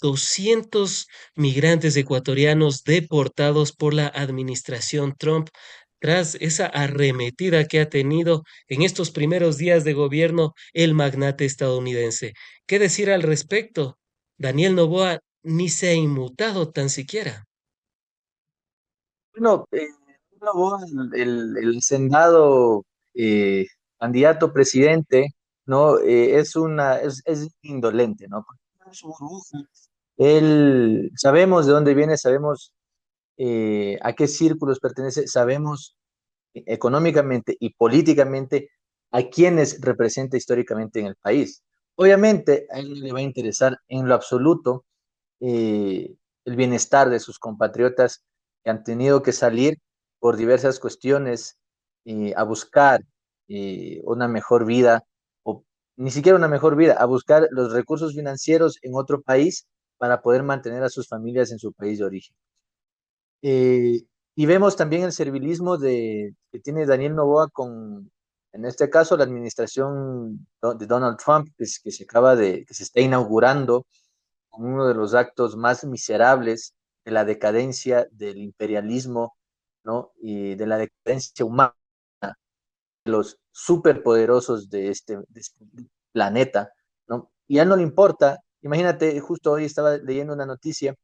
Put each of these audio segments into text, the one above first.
200 migrantes ecuatorianos deportados por la administración Trump tras esa arremetida que ha tenido en estos primeros días de gobierno el magnate estadounidense. ¿Qué decir al respecto? Daniel Noboa ni se ha inmutado tan siquiera. Bueno, Novoa, el hacendado eh, candidato presidente, ¿no? Es indolente, ¿no? Porque es su burbuja. Él, sabemos de dónde viene, sabemos a qué círculos pertenece, sabemos económicamente y políticamente a quienes representa históricamente en el país. Obviamente, a él no le va a interesar en lo absoluto el bienestar de sus compatriotas que han tenido que salir por diversas cuestiones a buscar una mejor vida, o ni siquiera una mejor vida, a buscar los recursos financieros en otro país para poder mantener a sus familias en su país de origen. Eh, y vemos también el servilismo que tiene Daniel Noboa con, en este caso, la administración de Donald Trump, que se que se está inaugurando con uno de los actos más miserables de la decadencia del imperialismo, ¿no? Y de la decadencia humana, de los superpoderosos de este planeta, ¿no? Y a él no le importa. Imagínate, justo hoy estaba leyendo una noticia,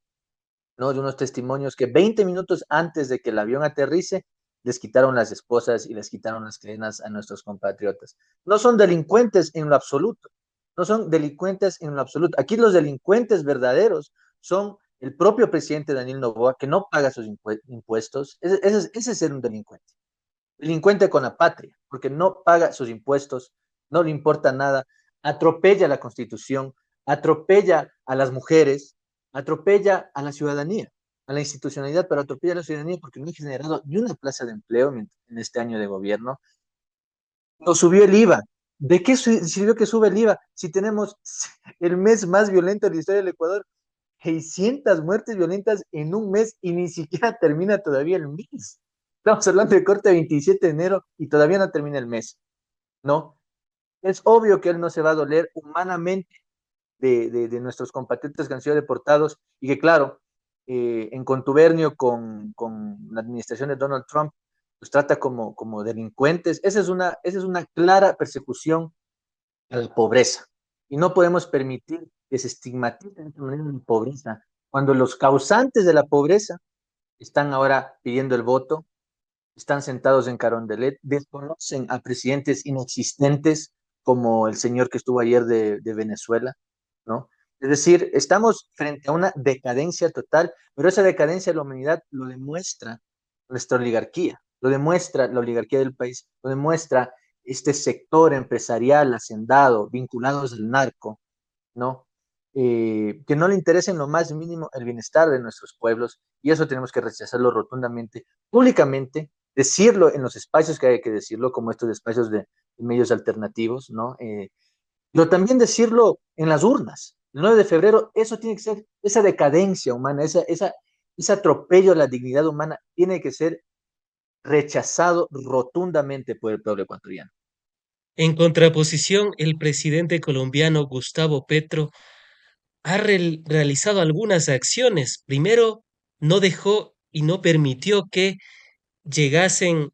¿no? De unos testimonios que 20 minutos antes de que el avión aterrice, les quitaron las esposas y les quitaron las cadenas a nuestros compatriotas. No son delincuentes en lo absoluto, no son delincuentes en lo absoluto. Aquí los delincuentes verdaderos son el propio presidente Daniel Noboa, que no paga sus impuestos. Ese es ser un delincuente. Delincuente con la patria, porque no paga sus impuestos, no le importa nada, atropella la constitución, atropella a las mujeres, atropella a la ciudadanía, a la institucionalidad, pero atropella a la ciudadanía porque no ha generado ni una plaza de empleo en este año de gobierno. No subió el IVA. ¿De qué sirvió que sube el IVA si tenemos el mes más violento de la historia del Ecuador? 600 muertes violentas en un mes y ni siquiera termina todavía el mes. Estamos hablando de corte 27 de enero y todavía no termina el mes, ¿no? Es obvio que él no se va a doler humanamente de nuestros compatriotas que han sido deportados y que, claro, en contubernio con la administración de Donald Trump, los trata como delincuentes. Esa es una clara persecución a la pobreza. Y no podemos permitir que se estigmatice de esta manera la pobreza, cuando los causantes de la pobreza están ahora pidiendo el voto, están sentados en Carondelet, desconocen a presidentes inexistentes como el señor que estuvo ayer de Venezuela, ¿no? Es decir, estamos frente a una decadencia total, pero esa decadencia de la humanidad lo demuestra nuestra oligarquía, lo demuestra la oligarquía del país, lo demuestra este sector empresarial hacendado, vinculados al narco, ¿no? Que no le interesa en lo más mínimo el bienestar de nuestros pueblos, y eso tenemos que rechazarlo rotundamente, públicamente, decirlo en los espacios que hay que decirlo, como estos espacios de medios alternativos, ¿no? Pero también decirlo en las urnas. El 9 de febrero, eso tiene que ser, esa decadencia humana, ese atropello a la dignidad humana, tiene que ser rechazado rotundamente por el pueblo ecuatoriano. En contraposición, el presidente colombiano Gustavo Petro ha realizado algunas acciones. Primero, no dejó y no permitió que llegasen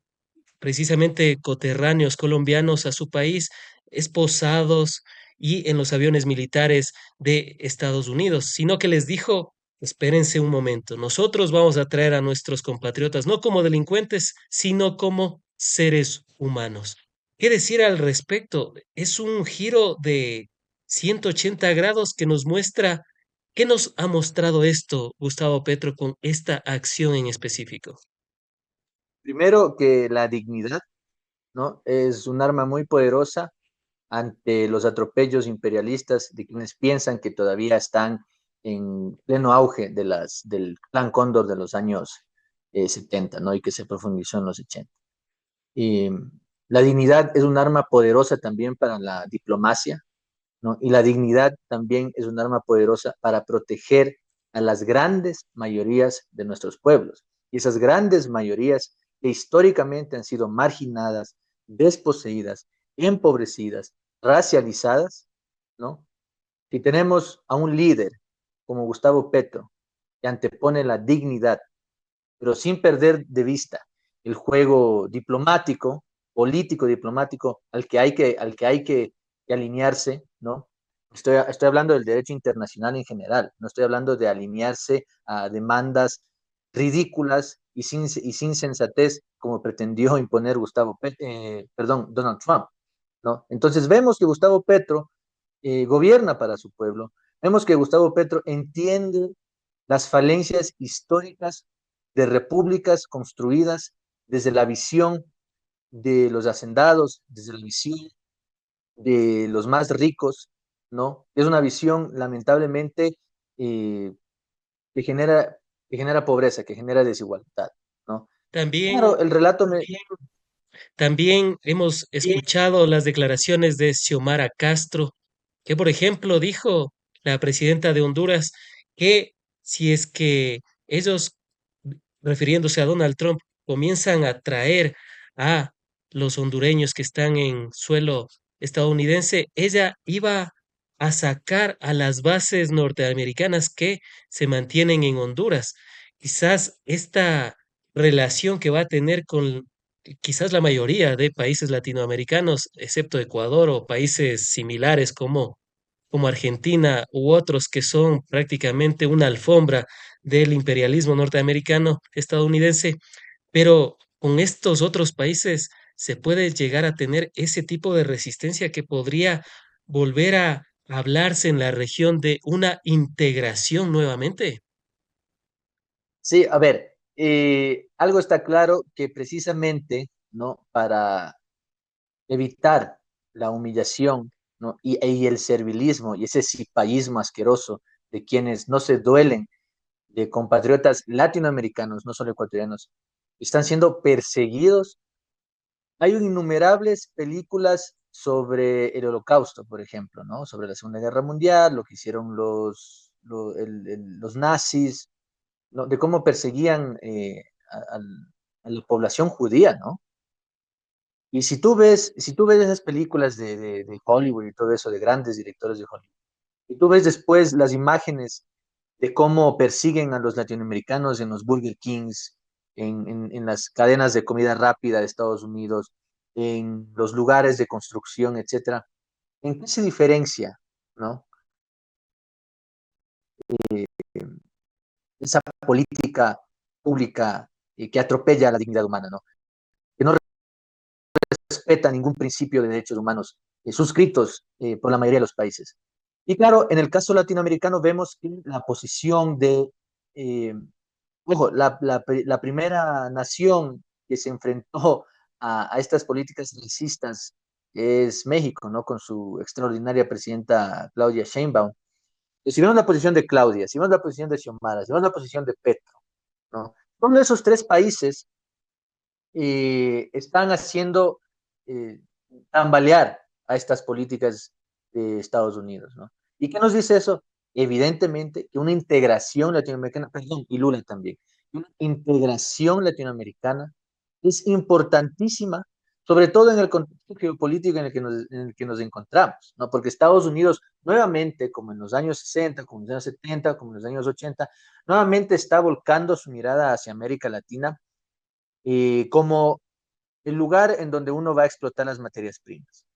precisamente coterráneos colombianos a su país, esposados y en los aviones militares de Estados Unidos, sino que les dijo, espérense un momento, nosotros vamos a traer a nuestros compatriotas no como delincuentes, sino como seres humanos. ¿Qué decir al respecto? Es un giro de 180 grados que nos muestra, ¿qué nos ha mostrado esto, Gustavo Petro, con esta acción en específico? Primero, que la dignidad, ¿no? Es un arma muy poderosa ante los atropellos imperialistas de quienes piensan que todavía están en pleno auge del Plan Cóndor de los años 70, ¿no? Y que se profundizó en los 80. Y la dignidad es un arma poderosa también para la diplomacia, ¿no? Y la dignidad también es un arma poderosa para proteger a las grandes mayorías de nuestros pueblos. Y esas grandes mayorías que históricamente han sido marginadas, desposeídas, empobrecidas, racializadas, ¿no? Si tenemos a un líder como Gustavo Petro, que antepone la dignidad, pero sin perder de vista el juego diplomático, político diplomático, al que hay que alinearse, ¿no? Estoy hablando del derecho internacional en general, no estoy hablando de alinearse a demandas ridículas y sin sensatez como pretendió imponer Donald Trump, ¿no? Entonces vemos que Gustavo Petro gobierna para su pueblo, vemos que Gustavo Petro entiende las falencias históricas de repúblicas construidas desde la visión de los hacendados, desde la visión de los más ricos, ¿no? Es una visión, lamentablemente, eh, que genera, que genera pobreza, que genera desigualdad, ¿no? También Claro, el relato me... También hemos escuchado las declaraciones de Xiomara Castro, que por ejemplo dijo la presidenta de Honduras que si es que ellos, refiriéndose a Donald Trump, comienzan a traer a los hondureños que están en suelo estadounidense, ella iba a sacar a las bases norteamericanas que se mantienen en Honduras. Quizás esta relación que va a tener con quizás la mayoría de países latinoamericanos, excepto Ecuador o países similares como Argentina u otros que son prácticamente una alfombra del imperialismo norteamericano estadounidense, pero con estos otros países se puede llegar a tener ese tipo de resistencia que podría volver a hablarse en la región de una integración nuevamente. Sí, a ver, algo está claro que precisamente, ¿no? Para evitar la humillación, ¿no? Y el servilismo y ese cipayismo asqueroso de quienes no se duelen de compatriotas latinoamericanos, no solo ecuatorianos, están siendo perseguidos. Hay innumerables películas sobre el Holocausto, por ejemplo, ¿no? Sobre la Segunda Guerra Mundial, lo que hicieron los nazis, ¿no? De cómo perseguían a la población judía, ¿no? Y si tú ves esas películas de Hollywood y todo eso, de grandes directores de Hollywood, y tú ves después las imágenes de cómo persiguen a los latinoamericanos en los Burger Kings, en las cadenas de comida rápida de Estados Unidos, en los lugares de construcción, etcétera, ¿en qué se diferencia, no? Esa política pública que atropella la dignidad humana, ¿no? Que no respeta ningún principio de derechos humanos suscritos por la mayoría de los países. Y claro, en el caso latinoamericano vemos que la posición eh, ojo, la primera nación que se enfrentó a estas políticas racistas es México, ¿no? Con su extraordinaria presidenta Claudia Sheinbaum. Y si vemos la posición de Claudia, si vemos la posición de Xiomara, si vemos la posición de Petro, ¿no? Todos esos tres países están haciendo eh, tambalear a estas políticas de Estados Unidos, ¿no? ¿Y qué nos dice eso? Evidentemente que una integración latinoamericana, perdón, y Lula también, una integración latinoamericana es importantísima, sobre todo en el contexto geopolítico en el que nos encontramos, ¿no? Porque Estados Unidos, nuevamente, como en los años 60, como en los años 70, como en los años 80, nuevamente está volcando su mirada hacia América Latina como el lugar en donde uno va a explotar las materias primas.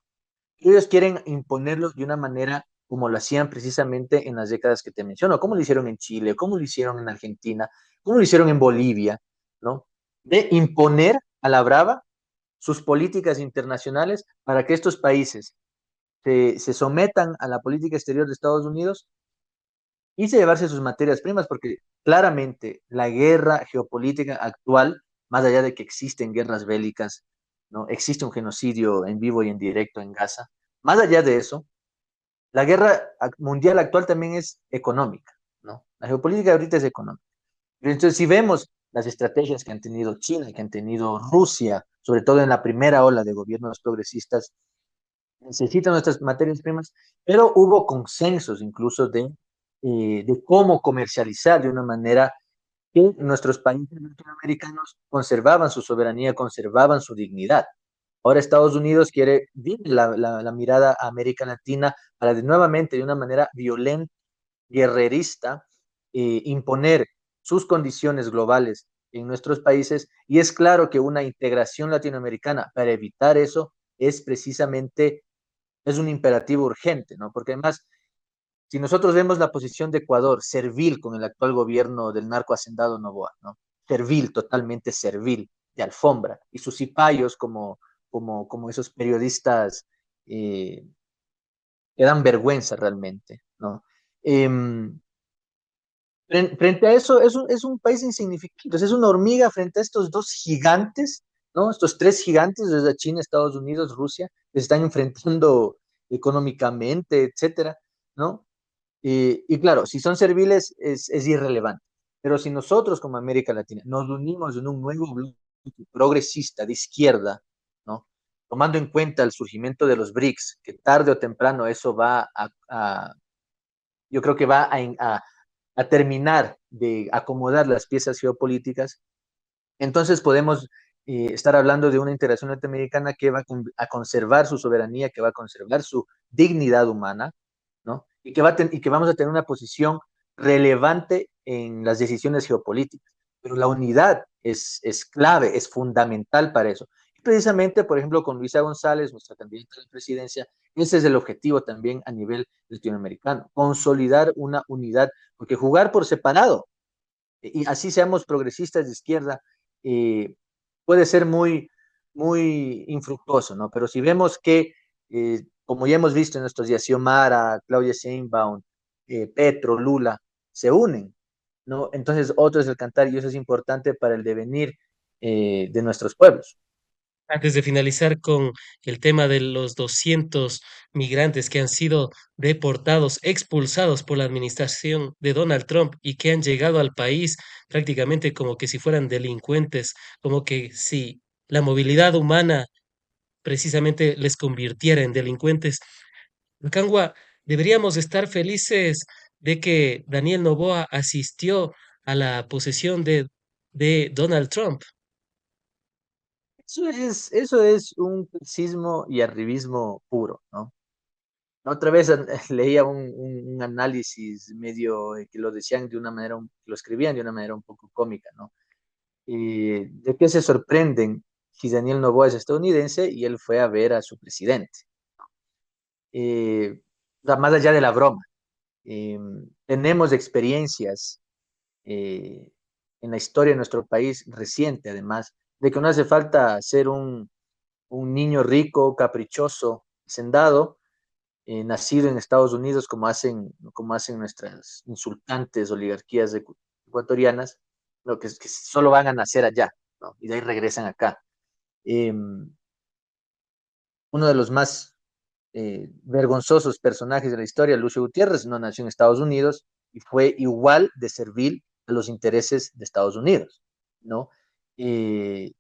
Ellos quieren imponerlo de una manera como lo hacían precisamente en las décadas que te menciono, como lo hicieron en Chile, como lo hicieron en Argentina, como lo hicieron en Bolivia, ¿no? De imponer a la brava sus políticas internacionales para que estos países se sometan a la política exterior de Estados Unidos y se llevarse sus materias primas, porque claramente la guerra geopolítica actual, más allá de que existen guerras bélicas, ¿no? Existe un genocidio en vivo y en directo en Gaza, más allá de eso, la guerra mundial actual también es económica, ¿no? La geopolítica ahorita es económica. Entonces, si vemos las estrategias que han tenido China, que han tenido Rusia, sobre todo en la primera ola de gobiernos progresistas, necesitan nuestras materias primas, pero hubo consensos incluso de cómo comercializar de una manera que nuestros países latinoamericanos conservaban su soberanía, conservaban su dignidad. Ahora Estados Unidos quiere la mirada a América Latina para nuevamente, de una manera violenta, guerrerista, imponer sus condiciones globales en nuestros países, y es claro que una integración latinoamericana para evitar eso es precisamente, es un imperativo urgente, ¿no? Porque además, si nosotros vemos la posición de Ecuador, servil con el actual gobierno del narco hacendado Noboa, ¿no? Servil, totalmente servil, de alfombra, y sus cipayos como esos periodistas eh, que dan vergüenza realmente, ¿no? Eh, frente a eso, es un país insignificante, entonces es una hormiga frente a estos dos gigantes, ¿no? Estos tres gigantes, desde China, Estados Unidos, Rusia, que se están enfrentando económicamente, etcétera, ¿no? Y claro, si son serviles es irrelevante, pero si nosotros como América Latina nos unimos en un nuevo bloque progresista de izquierda, ¿no? Tomando en cuenta el surgimiento de los BRICS, que tarde o temprano eso va yo creo que va a terminar de acomodar las piezas geopolíticas, entonces podemos estar hablando de una integración norteamericana que va a conservar su soberanía, que va a conservar su dignidad humana, ¿no? Y que vamos a tener una posición relevante en las decisiones geopolíticas. Pero la unidad es clave, es fundamental para eso. Y precisamente, por ejemplo, con Luisa González, nuestra candidata a la presidencia, ese es el objetivo también a nivel latinoamericano, consolidar una unidad, porque jugar por separado, y así seamos progresistas de izquierda, eh, puede ser muy infructuoso, ¿no? Pero si vemos que, como ya hemos visto en estos días, Xiomara, Claudia Sheinbaum, Petro, Lula, se unen, ¿no? Entonces otro es el cantar y eso es importante para el devenir de nuestros pueblos. Antes de finalizar con el tema de los 200 migrantes que han sido deportados, expulsados por la administración de Donald Trump y que han llegado al país prácticamente como que si fueran delincuentes, como que si la movilidad humana precisamente les convirtiera en delincuentes. Cangua, deberíamos estar felices de que Daniel Noboa asistió a la posesión de Donald Trump. Eso es un sismo y arribismo puro, ¿no? Otra vez leía un análisis medio que lo decían de una manera, lo escribían de una manera un poco cómica, ¿no? Y de qué se sorprenden si Daniel Noboa es estadounidense y él fue a ver a su presidente. O sea, más allá de la broma, eh, tenemos experiencias eh, en la historia de nuestro país reciente, además, de que no hace falta ser un niño rico, caprichoso, hacendado, nacido en Estados Unidos, como hacen nuestras insultantes oligarquías ecuatorianas, lo que solo van a nacer allá, ¿no? Y de ahí regresan acá. Eh, Uno de los más vergonzosos personajes de la historia, Lucio Gutiérrez, no nació en Estados Unidos y fue igual de servil a los intereses de Estados Unidos, ¿no? Eh,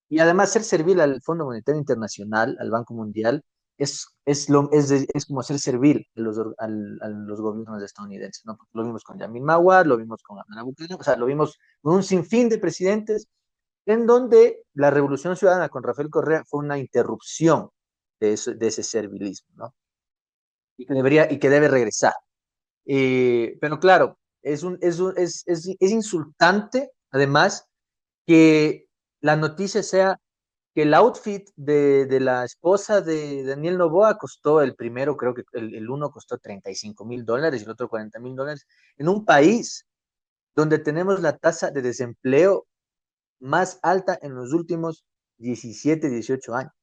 y además ser servil al Fondo Monetario Internacional, al Banco Mundial, es como ser servil a los gobiernos estadounidenses, ¿no? Porque lo vimos con Yamin Mawar, lo vimos con Abdallah Bucaram, o sea, lo vimos con un sinfín de presidentes en donde la Revolución Ciudadana con Rafael Correa fue una interrupción de ese servilismo, ¿no? Y que debe regresar. Pero claro, es insultante, además, que la noticia sea que el outfit de la esposa de Daniel Noboa costó el primero, creo que el uno costó $35,000 y el otro $40,000, en un país donde tenemos la tasa de desempleo más alta en los últimos 17, 18 años,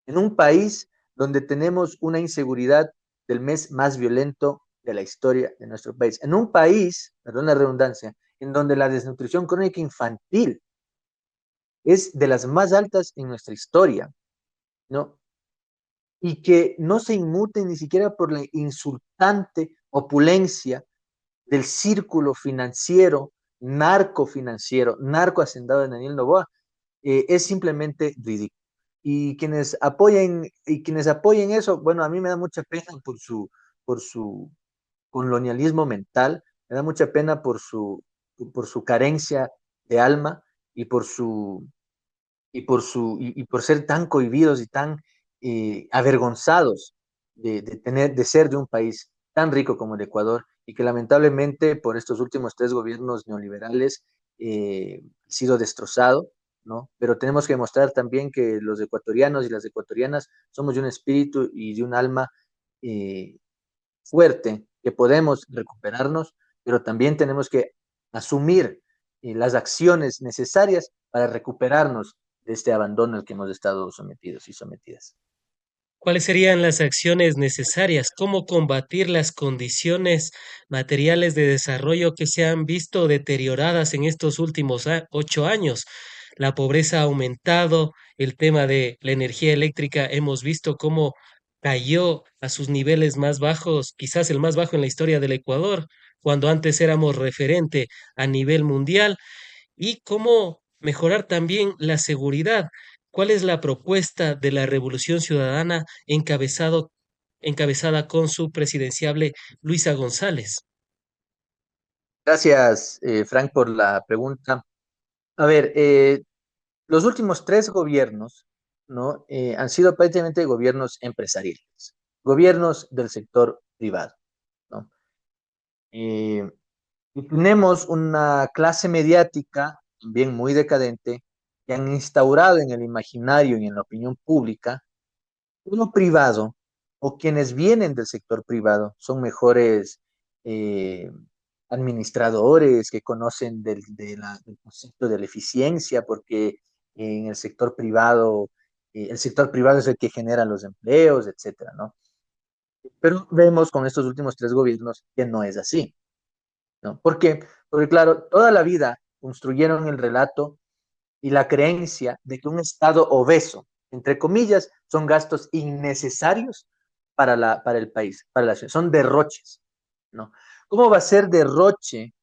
en un país donde tenemos una inseguridad del mes más violento de la historia de nuestro país, en un país, perdón la redundancia, en donde la desnutrición crónica infantil es de las más altas en nuestra historia, ¿no? Y que no se inmuten ni siquiera por la insultante opulencia del círculo financiero, narcofinanciero, narcohacendado de Daniel Noboa, es simplemente ridículo. Y quienes apoyen eso, bueno, a mí me da mucha pena por su colonialismo mental, me da mucha pena por su carencia de alma y por ser tan cohibidos y tan avergonzados de ser de un país tan rico como el Ecuador y que lamentablemente por estos últimos tres gobiernos neoliberales ha sido destrozado, ¿no? Pero tenemos que demostrar también que los ecuatorianos y las ecuatorianas somos de un espíritu y de un alma eh, fuerte, que podemos recuperarnos, pero también tenemos que asumir las acciones necesarias para recuperarnos de este abandono al que hemos estado sometidos y sometidas. ¿Cuáles serían las acciones necesarias? ¿Cómo combatir las condiciones materiales de desarrollo que se han visto deterioradas en estos últimos 8 años? La pobreza ha aumentado, el tema de la energía eléctrica hemos visto cómo cayó a sus niveles más bajos, quizás el más bajo en la historia del Ecuador, cuando antes éramos referente a nivel mundial, y cómo mejorar también la seguridad. ¿Cuál es la propuesta de la Revolución Ciudadana encabezada con su presidenciable Luisa González? Gracias, Frank, por la pregunta. A ver, los últimos tres gobiernos, ¿no? Han sido prácticamente gobiernos empresariales, gobiernos del sector privado, ¿no? Eh, y tenemos una clase mediática también muy decadente que han instaurado en el imaginario y en la opinión pública uno privado o quienes vienen del sector privado son mejores eh, administradores que conocen del concepto de la eficiencia, porque en el sector privado es el que genera los empleos, etcétera, ¿no? Pero vemos con estos últimos tres gobiernos que no es así, ¿no? ¿Por qué? Porque, claro, toda la vida construyeron el relato y la creencia de que un Estado obeso, entre comillas, son gastos innecesarios para el país, para la ciudad, son derroches, ¿no? ¿Cómo va a ser derroche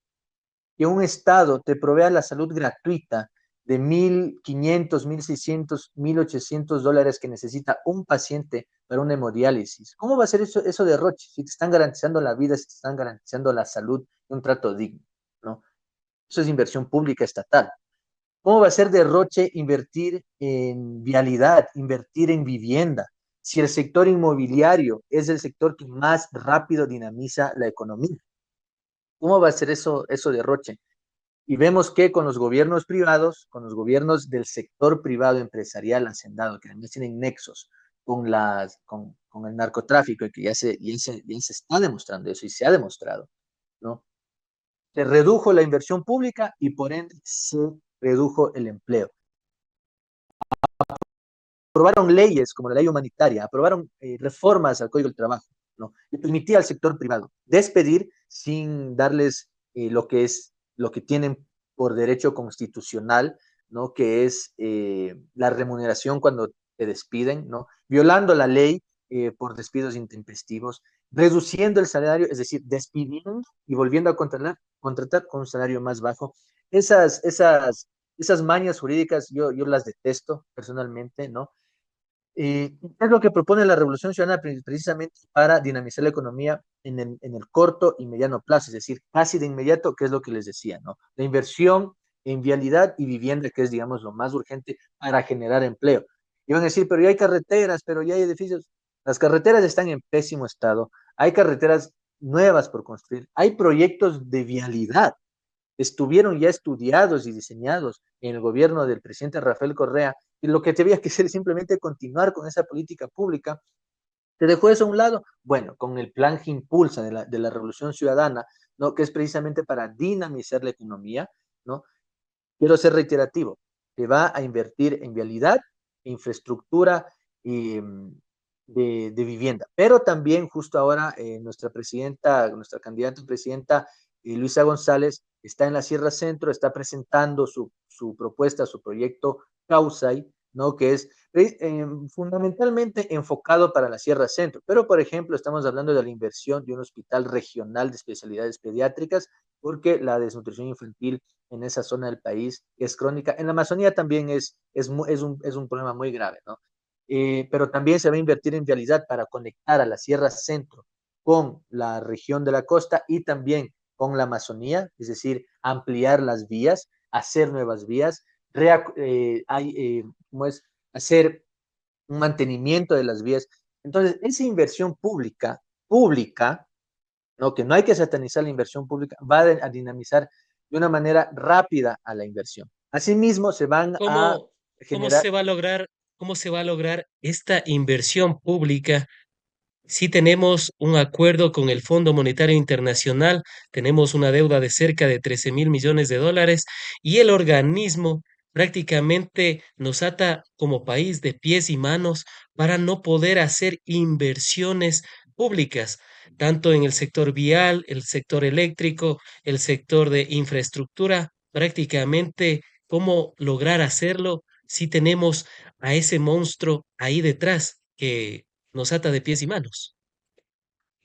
que un Estado te provea la salud gratuita de 1.500, 1.600, 1.800 dólares que necesita un paciente para una hemodiálisis? ¿Cómo va a ser eso derroche si te están garantizando la vida, si te están garantizando la salud y un trato digno, ¿no? Eso es inversión pública estatal. ¿Cómo va a ser derroche invertir en vialidad, invertir en vivienda, si el sector inmobiliario es el sector que más rápido dinamiza la economía? ¿Cómo va a ser eso derroche? Y vemos que con los gobiernos privados, con los gobiernos del sector privado empresarial hacendado, que además tienen nexos con el narcotráfico y que ya se está demostrando eso y se ha demostrado, ¿no? Se redujo la inversión pública y por ende se redujo el empleo. Aprobaron leyes como la ley humanitaria, aprobaron reformas al Código del Trabajo, ¿no? Y permitía al sector privado despedir sin darles lo que tienen por derecho constitucional, ¿no? Que es la remuneración cuando te despiden, ¿no? Violando la ley por despidos intempestivos, reduciendo el salario, es decir, despidiendo y volviendo a contratar con un salario más bajo. Esas mañas jurídicas yo las detesto personalmente, ¿no? Es lo que propone la Revolución Ciudadana precisamente para dinamizar la economía en el corto y mediano plazo, es decir, casi de inmediato, que es lo que les decía, ¿no? La inversión en vialidad y vivienda, que es, digamos, lo más urgente para generar empleo. Y van a decir, pero ya hay carreteras, pero ya hay edificios. Las carreteras están en pésimo estado, hay carreteras nuevas por construir, hay proyectos de vialidad estuvieron ya estudiados y diseñados en el gobierno del presidente Rafael Correa, y lo que tenía que hacer es simplemente continuar con esa política pública. ¿Te dejó eso a un lado? Bueno, con el plan que impulsa de la Revolución Ciudadana, ¿no? Que es precisamente para dinamizar la economía, ¿no? Quiero ser reiterativo, que va a invertir en vialidad, infraestructura y, de vivienda. Pero también justo ahora nuestra candidata a presidenta, Luisa González, está en la Sierra Centro, está presentando su propuesta, su proyecto Causay, ¿no? Que es fundamentalmente enfocado para la Sierra Centro. Pero, por ejemplo, estamos hablando de la inversión de un hospital regional de especialidades pediátricas, porque la desnutrición infantil en esa zona del país es crónica. En la Amazonía también es un problema muy grave, ¿no? Pero también se va a invertir en vialidad para conectar a la Sierra Centro con la región de la costa y también con la Amazonía, es decir, ampliar las vías, hacer nuevas vías, ¿cómo es? Hacer un mantenimiento de las vías. Entonces, esa inversión pública ¿no? Que no hay que satanizar la inversión pública, va a dinamizar de una manera rápida a la inversión. Asimismo, se van a ¿Cómo, cómo generar. se va a lograr, cómo se va a lograr esta inversión pública? Si tenemos un acuerdo con el Fondo Monetario Internacional, tenemos una deuda de cerca de 13.000 millones de dólares y el organismo prácticamente nos ata como país de pies y manos para no poder hacer inversiones públicas, tanto en el sector vial, el sector eléctrico, el sector de infraestructura, prácticamente cómo lograr hacerlo si tenemos a ese monstruo ahí detrás que nos ata de pies y manos.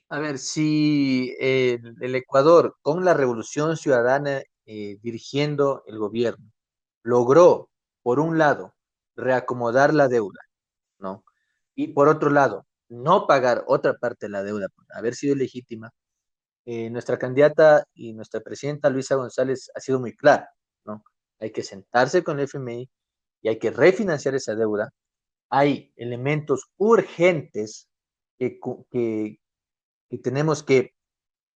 A ver, si el Ecuador, con la Revolución Ciudadana dirigiendo el gobierno, logró, por un lado, reacomodar la deuda, ¿no? Y por otro lado, no pagar otra parte de la deuda por haber sido legítima, nuestra candidata y nuestra presidenta Luisa González ha sido muy clara, ¿no? Hay que sentarse con el FMI y hay que refinanciar esa deuda. Hay elementos urgentes que, que tenemos que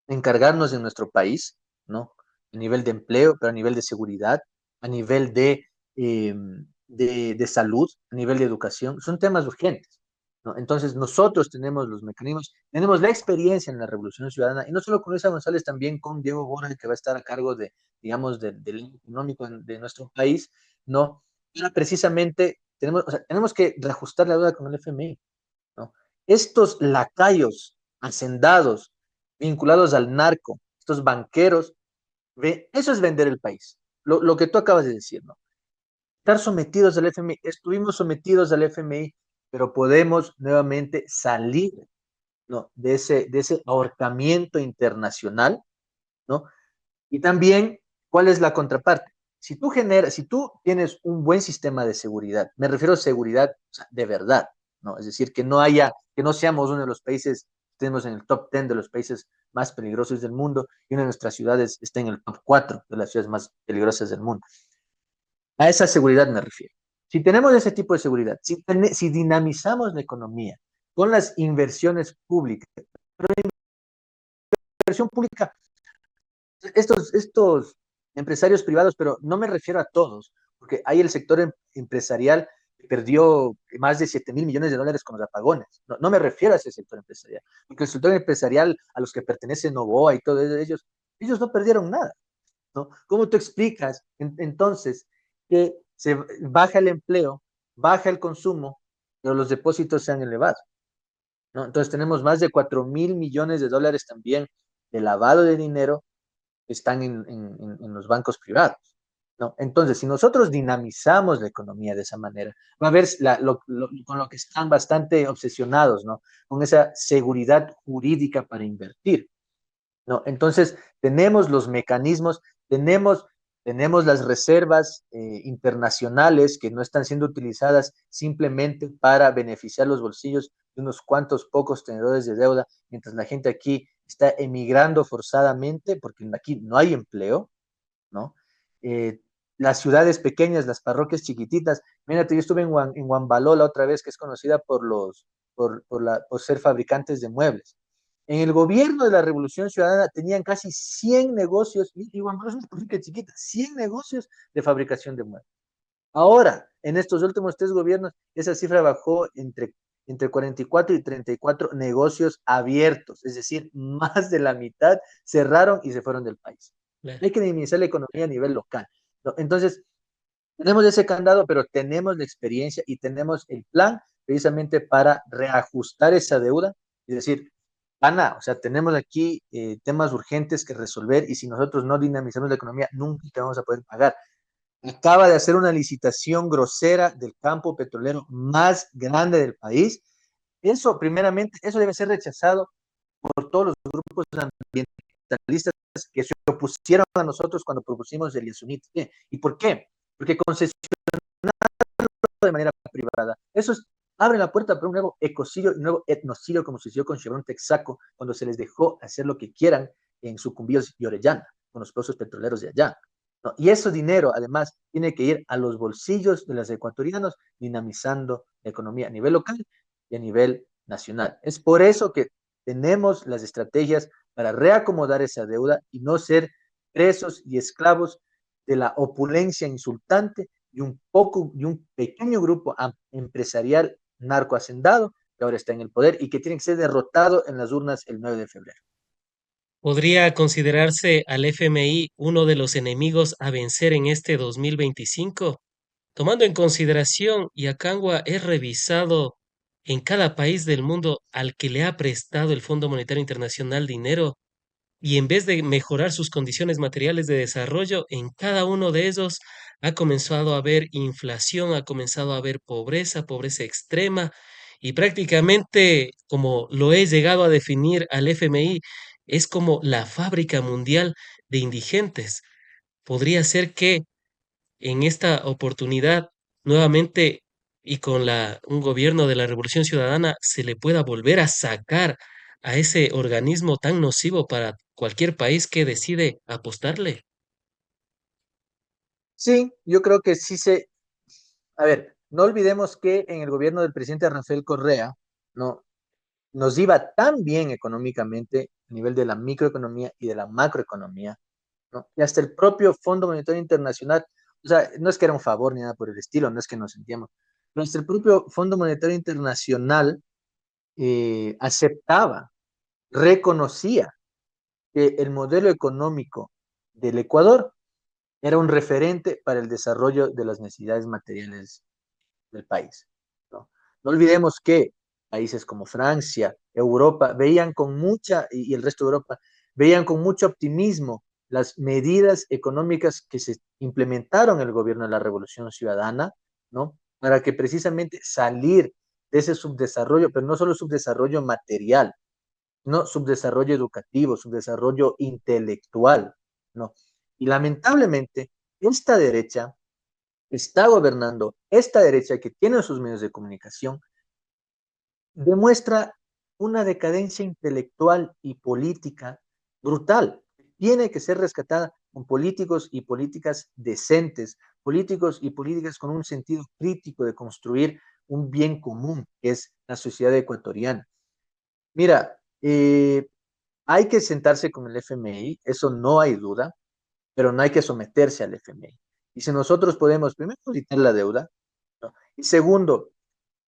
encargarnos de nuestro país, ¿no? A nivel de empleo, pero a nivel de seguridad, a nivel eh, de salud, a nivel de educación, son temas urgentes, ¿no? Entonces, nosotros tenemos los mecanismos, tenemos la experiencia en la Revolución Ciudadana, y no solo con Luisa González, también con Diego Borges, que va a estar a cargo de, digamos, del económico de nuestro país, ¿no? Pero precisamente tenemos, o sea, tenemos que reajustar la deuda con el FMI, ¿no? Estos lacayos hacendados vinculados al narco, estos banqueros, eso es vender el país. Lo que tú acabas de decir, ¿no? Estar sometidos al FMI, estuvimos sometidos al FMI, pero podemos nuevamente salir, ¿no? De ese ahorcamiento internacional, ¿no? Y también, ¿cuál es la contraparte? Si tú tienes un buen sistema de seguridad, me refiero a seguridad, o sea, de verdad, ¿no? Es decir, que no haya, que no seamos uno de los países, estemos en el top 10 de los países más peligrosos del mundo y una de nuestras ciudades está en el top 4 de las ciudades más peligrosas del mundo. A esa seguridad me refiero. Si tenemos ese tipo de seguridad, si dinamizamos la economía con las inversiones públicas, inversión pública estos empresarios privados, pero no me refiero a todos, porque hay el sector empresarial que perdió más de 7.000 millones de dólares con los apagones. No, no me refiero a ese sector empresarial, porque el sector empresarial a los que pertenece Novoa y todos ellos no perdieron nada, ¿no? ¿Cómo tú explicas entonces que se baja el empleo, baja el consumo, pero los depósitos se han elevado, ¿no? Entonces tenemos más de 4.000 millones de dólares también de lavado de dinero están en los bancos privados, ¿no? Entonces, si nosotros dinamizamos la economía de esa manera, va a ver con lo que están bastante obsesionados, ¿no? Con esa seguridad jurídica para invertir, ¿no? Entonces, tenemos los mecanismos, tenemos, tenemos las reservas internacionales que no están siendo utilizadas simplemente para beneficiar los bolsillos de unos cuantos pocos tenedores de deuda, mientras la gente aquí está emigrando forzadamente porque aquí no hay empleo, ¿no? Eh, las ciudades pequeñas, las parroquias chiquititas. Mírate, yo estuve en Huambaló la otra vez, que es conocida por ser fabricantes de muebles. En el gobierno de la Revolución Ciudadana tenían casi 100 negocios, y Huambaló es una parroquia chiquita, 100 negocios de fabricación de muebles. Ahora, en estos últimos 3 gobiernos, esa cifra bajó entre 44 y 34 negocios abiertos, es decir, más de la mitad cerraron y se fueron del país. Claro. Hay que dinamizar la economía a nivel local, ¿no? Entonces, tenemos ese candado, pero tenemos la experiencia y tenemos el plan precisamente para reajustar esa deuda y decir, Ana, o sea, tenemos aquí temas urgentes que resolver y si nosotros no dinamizamos la economía, nunca vamos a poder pagar. Acaba de hacer una licitación grosera del campo petrolero más grande del país. Eso, primeramente, eso debe ser rechazado por todos los grupos ambientalistas que se opusieron a nosotros cuando propusimos el Yasunite. ¿Y por qué? Porque concesionarlo de manera privada. Abre la puerta para un nuevo ecocidio y un nuevo etnocidio, como sucedió con Chevron Texaco, cuando se les dejó hacer lo que quieran en Sucumbíos y Orellana, con los pozos petroleros de allá, ¿no? Y ese dinero, además, tiene que ir a los bolsillos de los ecuatorianos, dinamizando la economía a nivel local y a nivel nacional. Es por eso que tenemos las estrategias para reacomodar esa deuda y no ser presos y esclavos de la opulencia insultante y un pequeño grupo empresarial narcohacendado que ahora está en el poder y que tiene que ser derrotado en las urnas el 9 de febrero. ¿Podría considerarse al FMI uno de los enemigos a vencer en este 2025? Tomando en consideración, Yacangua es revisado en cada país del mundo al que le ha prestado el Fondo Monetario Internacional dinero y en vez de mejorar sus condiciones materiales de desarrollo, en cada uno de ellos ha comenzado a haber inflación, ha comenzado a haber pobreza, pobreza extrema, y prácticamente, como lo he llegado a definir al FMI, es como la fábrica mundial de indigentes. Podría ser que en esta oportunidad, nuevamente y con un gobierno de la Revolución Ciudadana, se le pueda volver a sacar a ese organismo tan nocivo para cualquier país que decide apostarle. Sí, yo creo que sí se... A ver, no olvidemos que en el gobierno del presidente Rafael Correa, ¿no? Nos iba tan bien económicamente a nivel de la microeconomía y de la macroeconomía, ¿no? Y hasta el propio Fondo Monetario Internacional, o sea, no es que era un favor ni nada por el estilo, no es que nos sentíamos, pero hasta el propio Fondo Monetario Internacional aceptaba, reconocía que el modelo económico del Ecuador era un referente para el desarrollo de las necesidades materiales del país. ¿No? No olvidemos que países como Francia, Europa, veían con mucha, y el resto de Europa, veían con mucho optimismo las medidas económicas que se implementaron en el gobierno de la Revolución Ciudadana, ¿no? Para que precisamente salir de ese subdesarrollo, pero no solo subdesarrollo material, no subdesarrollo educativo, subdesarrollo intelectual, ¿no? Y lamentablemente, esta derecha está gobernando, esta derecha que tiene sus medios de comunicación, demuestra una decadencia intelectual y política brutal. Tiene que ser rescatada con políticos y políticas decentes, políticos y políticas con un sentido crítico de construir un bien común, que es la sociedad ecuatoriana. Mira, hay que sentarse con el FMI, eso no hay duda, pero no hay que someterse al FMI. Y si nosotros podemos, primero, auditar la deuda, ¿no? Y segundo,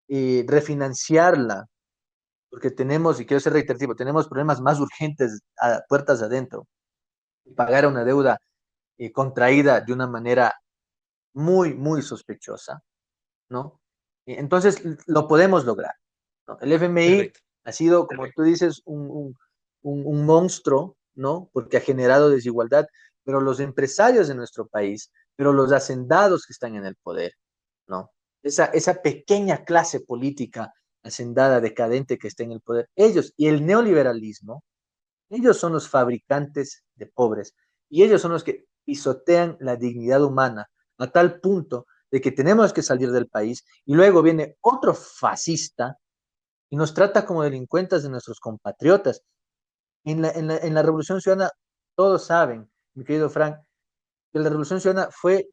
refinanciarla, porque tenemos, y quiero ser reiterativo, tenemos problemas más urgentes a puertas adentro. Pagar una deuda contraída de una manera muy, muy sospechosa, ¿no? Entonces, lo podemos lograr, ¿no? El FMI Perfecto. ha sido, como tú dices, un monstruo, ¿no? Porque ha generado desigualdad, pero los empresarios de nuestro país, pero los hacendados que están en el poder, ¿no? Esa pequeña clase política hacendada, decadente que está en el poder, ellos y el neoliberalismo, ellos son los fabricantes de pobres y ellos son los que pisotean la dignidad humana a tal punto de que tenemos que salir del país y luego viene otro fascista y nos trata como delincuentes de nuestros compatriotas. En la Revolución Ciudadana, todos saben, mi querido Frank, que la Revolución Ciudadana fue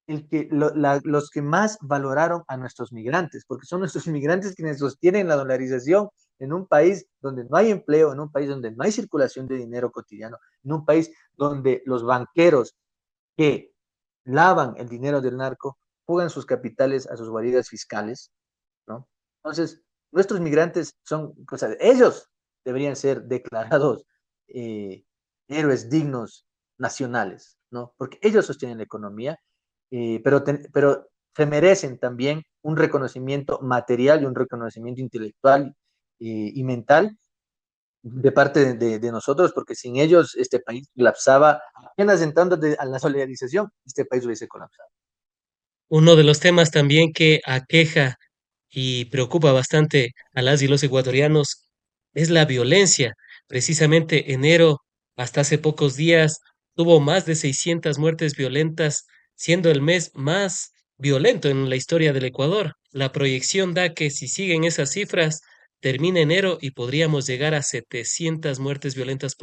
los que más valoraron a nuestros migrantes, porque son nuestros migrantes quienes sostienen la dolarización en un país donde no hay empleo, en un país donde no hay circulación de dinero cotidiano, en un país donde los banqueros que lavan el dinero del narco fugan sus capitales a sus guaridas fiscales, ¿no? Entonces, nuestros migrantes son, o sea, ellos deberían ser declarados eh, héroes dignos nacionales, ¿no? Porque ellos sostienen la economía, pero se merecen también un reconocimiento material y un reconocimiento intelectual y mental de parte de nosotros, porque sin ellos este país colapsaba, apenas entrando a la solidarización, este país hubiese colapsado. Uno de los temas también que aqueja y preocupa bastante a las y los ecuatorianos es la violencia. Precisamente enero, hasta hace pocos días, tuvo más de 600 muertes violentas, siendo el mes más violento en la historia del Ecuador. La proyección da que si siguen esas cifras, termina enero y podríamos llegar a 700 muertes violentas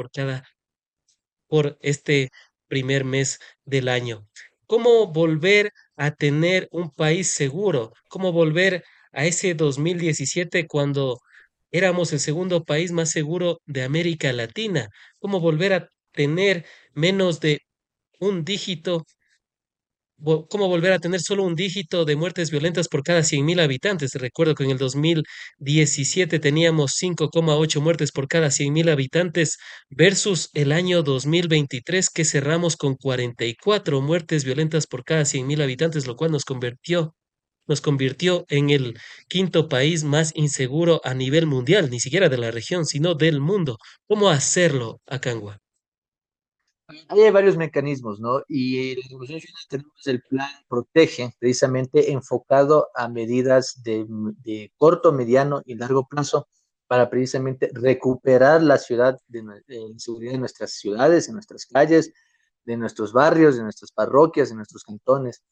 por este primer mes del año. ¿Cómo volver a tener un país seguro? ¿Cómo volver a ese 2017 cuando éramos el segundo país más seguro de América Latina. ¿Cómo volver a tener menos de un dígito? ¿Cómo volver a tener solo un dígito de muertes violentas por cada 100.000 habitantes? Recuerdo que en el 2017 teníamos 5,8 muertes por cada 100.000 habitantes versus el año 2023 que cerramos con 44 muertes violentas por cada 100.000 habitantes, lo cual nos convirtió en el quinto país más inseguro a nivel mundial, ni siquiera de la región, sino del mundo. ¿Cómo hacerlo, Acangua? Ahí hay varios mecanismos, ¿no? Y en la Revolución Ciudadana tenemos el plan Protege, precisamente enfocado a medidas de corto, mediano y largo plazo para precisamente recuperar la ciudad, seguridad de nuestras ciudades, en nuestras calles, de nuestros barrios, de nuestras parroquias, de nuestros cantones,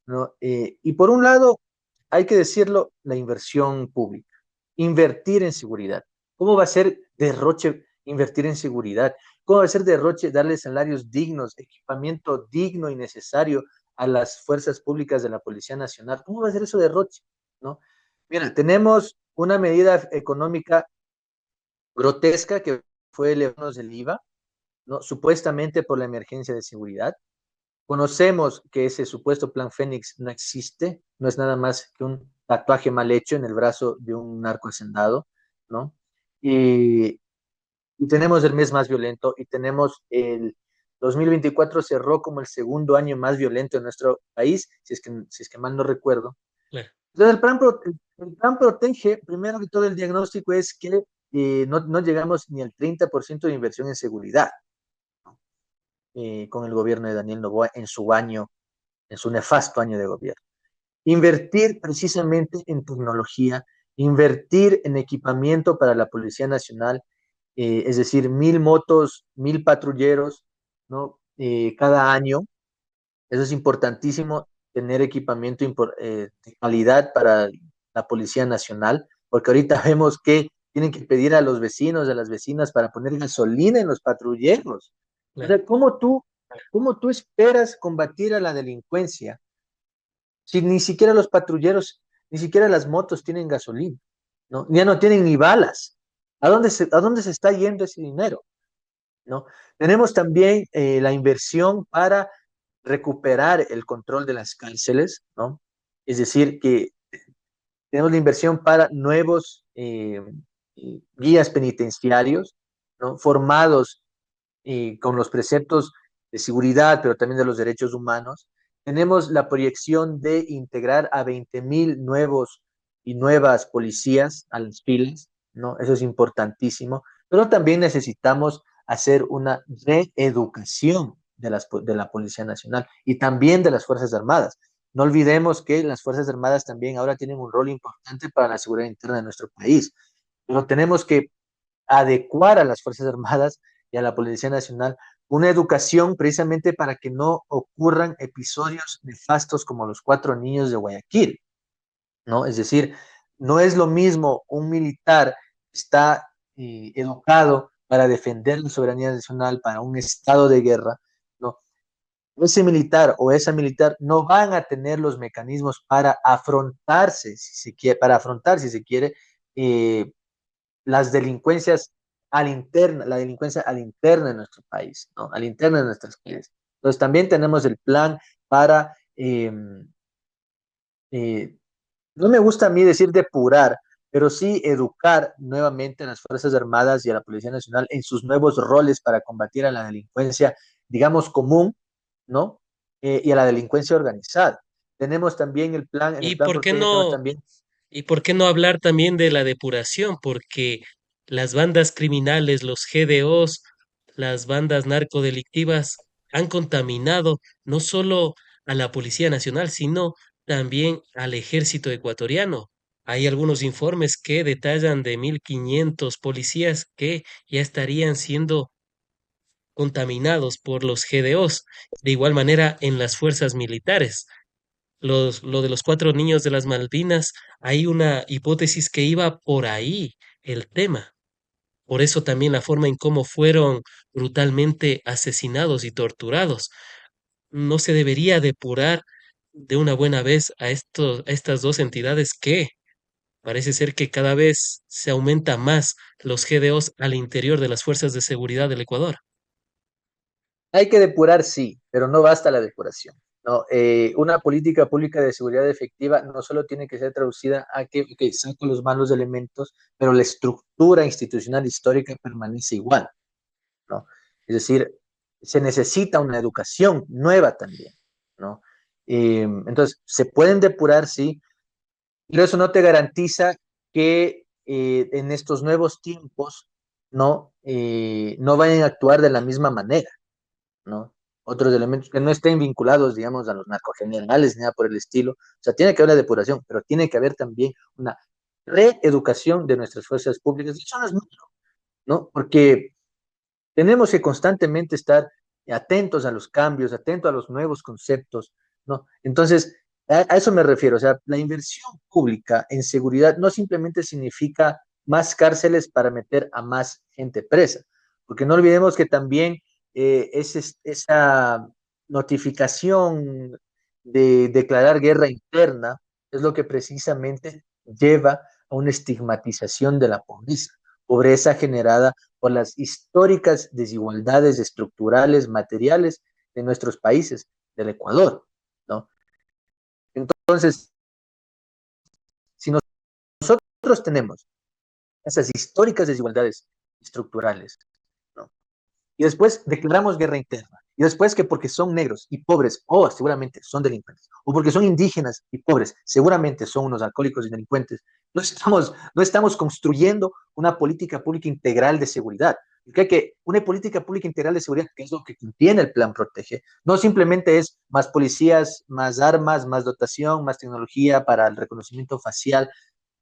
¿no? Y por un lado, hay que decirlo, la inversión pública, invertir en seguridad. ¿Cómo va a ser derroche invertir en seguridad? ¿Cómo va a ser derroche darle salarios dignos, equipamiento digno y necesario a las fuerzas públicas de la Policía Nacional? ¿Cómo va a ser eso derroche? ¿No? Mira, tenemos una medida económica grotesca que fue elevarnos el IVA, ¿no? Supuestamente por la emergencia de seguridad. Conocemos que ese supuesto plan Fénix no existe, no es nada más que un tatuaje mal hecho en el brazo de un narco hacendado, ¿no? Y, y tenemos el mes más violento y tenemos el 2024 cerró como el segundo año más violento en nuestro país, si es que mal no recuerdo. Claro, Entonces, el plan protege, primero que todo, el diagnóstico es que no llegamos ni al 30% de inversión en seguridad con el gobierno de Daniel Noboa en su nefasto año de gobierno. Invertir precisamente en tecnología, invertir en equipamiento para la Policía Nacional, es decir, 1.000 motos, 1.000 patrulleros, ¿no? Cada año. Eso es importantísimo, tener equipamiento de calidad para la Policía Nacional, porque ahorita vemos que tienen que pedir a los vecinos, a las vecinas para poner gasolina en los patrulleros. O claro, sea, ¿cómo tú esperas combatir a la delincuencia si ni siquiera los patrulleros, ni siquiera las motos tienen gasolina, ¿no? Ya no tienen ni balas. ¿A dónde se está yendo ese dinero? ¿No? Tenemos también la inversión para recuperar el control de las cárceles, ¿no? Es decir, que tenemos la inversión para nuevos guías penitenciarios, ¿no? Formados con los preceptos de seguridad, pero también de los derechos humanos. Tenemos la proyección de integrar a 20.000 nuevos y nuevas policías a las filas, ¿no? Eso es importantísimo, pero también necesitamos hacer una reeducación de la Policía Nacional y también de las Fuerzas Armadas. No olvidemos que las Fuerzas Armadas también ahora tienen un rol importante para la seguridad interna de nuestro país, pero tenemos que adecuar a las Fuerzas Armadas y a la Policía Nacional una educación precisamente para que no ocurran episodios nefastos como los 4 niños de Guayaquil, ¿no? Es decir, no es lo mismo un militar que está educado para defender la soberanía nacional, para un estado de guerra, ¿no? Ese militar o esa militar no van a tener los mecanismos para afrontarse, si se quiere, si se quiere, eh, las delincuencias la delincuencia al interno de nuestro país, ¿no? Al interno de nuestras calles. Entonces también tenemos el plan para, eh, no me gusta a mí decir depurar, pero sí educar nuevamente a las Fuerzas Armadas y a la Policía Nacional en sus nuevos roles para combatir a la delincuencia, digamos, común, ¿no? Y a la delincuencia organizada. Tenemos también en el ¿Y plan por qué Protege, tenemos no, también. y por qué no hablar también de la depuración? Porque las bandas criminales, los GDOs, las bandas narcodelictivas han contaminado no solo a la Policía Nacional, sino también al ejército ecuatoriano. Hay algunos informes que detallan de 1.500 policías que ya estarían siendo contaminados por los GDOs. De igual manera, en las fuerzas militares lo de los 4 niños de las Malvinas, hay una hipótesis que iba por ahí el tema. Por eso también la forma en cómo fueron brutalmente asesinados y torturados. No se debería depurar de una buena vez a estas dos entidades que Parece ser que cada vez se aumenta más los GDOs al interior de las fuerzas de seguridad del Ecuador. Hay que depurar, sí, pero no basta la depuración. No, una política pública de seguridad efectiva no solo tiene que ser traducida a que saco los malos elementos, pero la estructura institucional histórica permanece igual, ¿no? Es decir, se necesita una educación nueva también, ¿no? Entonces, se pueden depurar, sí, pero eso no te garantiza que en estos nuevos tiempos no vayan a actuar de la misma manera, ¿no? Otros elementos que no estén vinculados, digamos, a los narcogenerales ni nada por el estilo. O sea, tiene que haber la depuración, pero tiene que haber también una reeducación de nuestras fuerzas públicas. Eso no es mucho, ¿no? Porque tenemos que constantemente estar atentos a los cambios, atentos a los nuevos conceptos, ¿no? Entonces, a eso me refiero. O sea, la inversión pública en seguridad no simplemente significa más cárceles para meter a más gente presa, porque no olvidemos que también esa notificación de declarar guerra interna es lo que precisamente lleva a una estigmatización de la pobreza, pobreza generada por las históricas desigualdades estructurales, materiales de nuestros países, del Ecuador, ¿no? Entonces, si nosotros tenemos esas históricas desigualdades estructurales, ¿no? Y después declaramos guerra interna, y después que porque son negros y pobres, o seguramente son delincuentes, o porque son indígenas y pobres, seguramente son unos alcohólicos y delincuentes, no estamos construyendo una política pública integral de seguridad. Creo que una política pública integral de seguridad, que es lo que contiene el plan Protege, no simplemente es más policías, más armas, más dotación, más tecnología para el reconocimiento facial.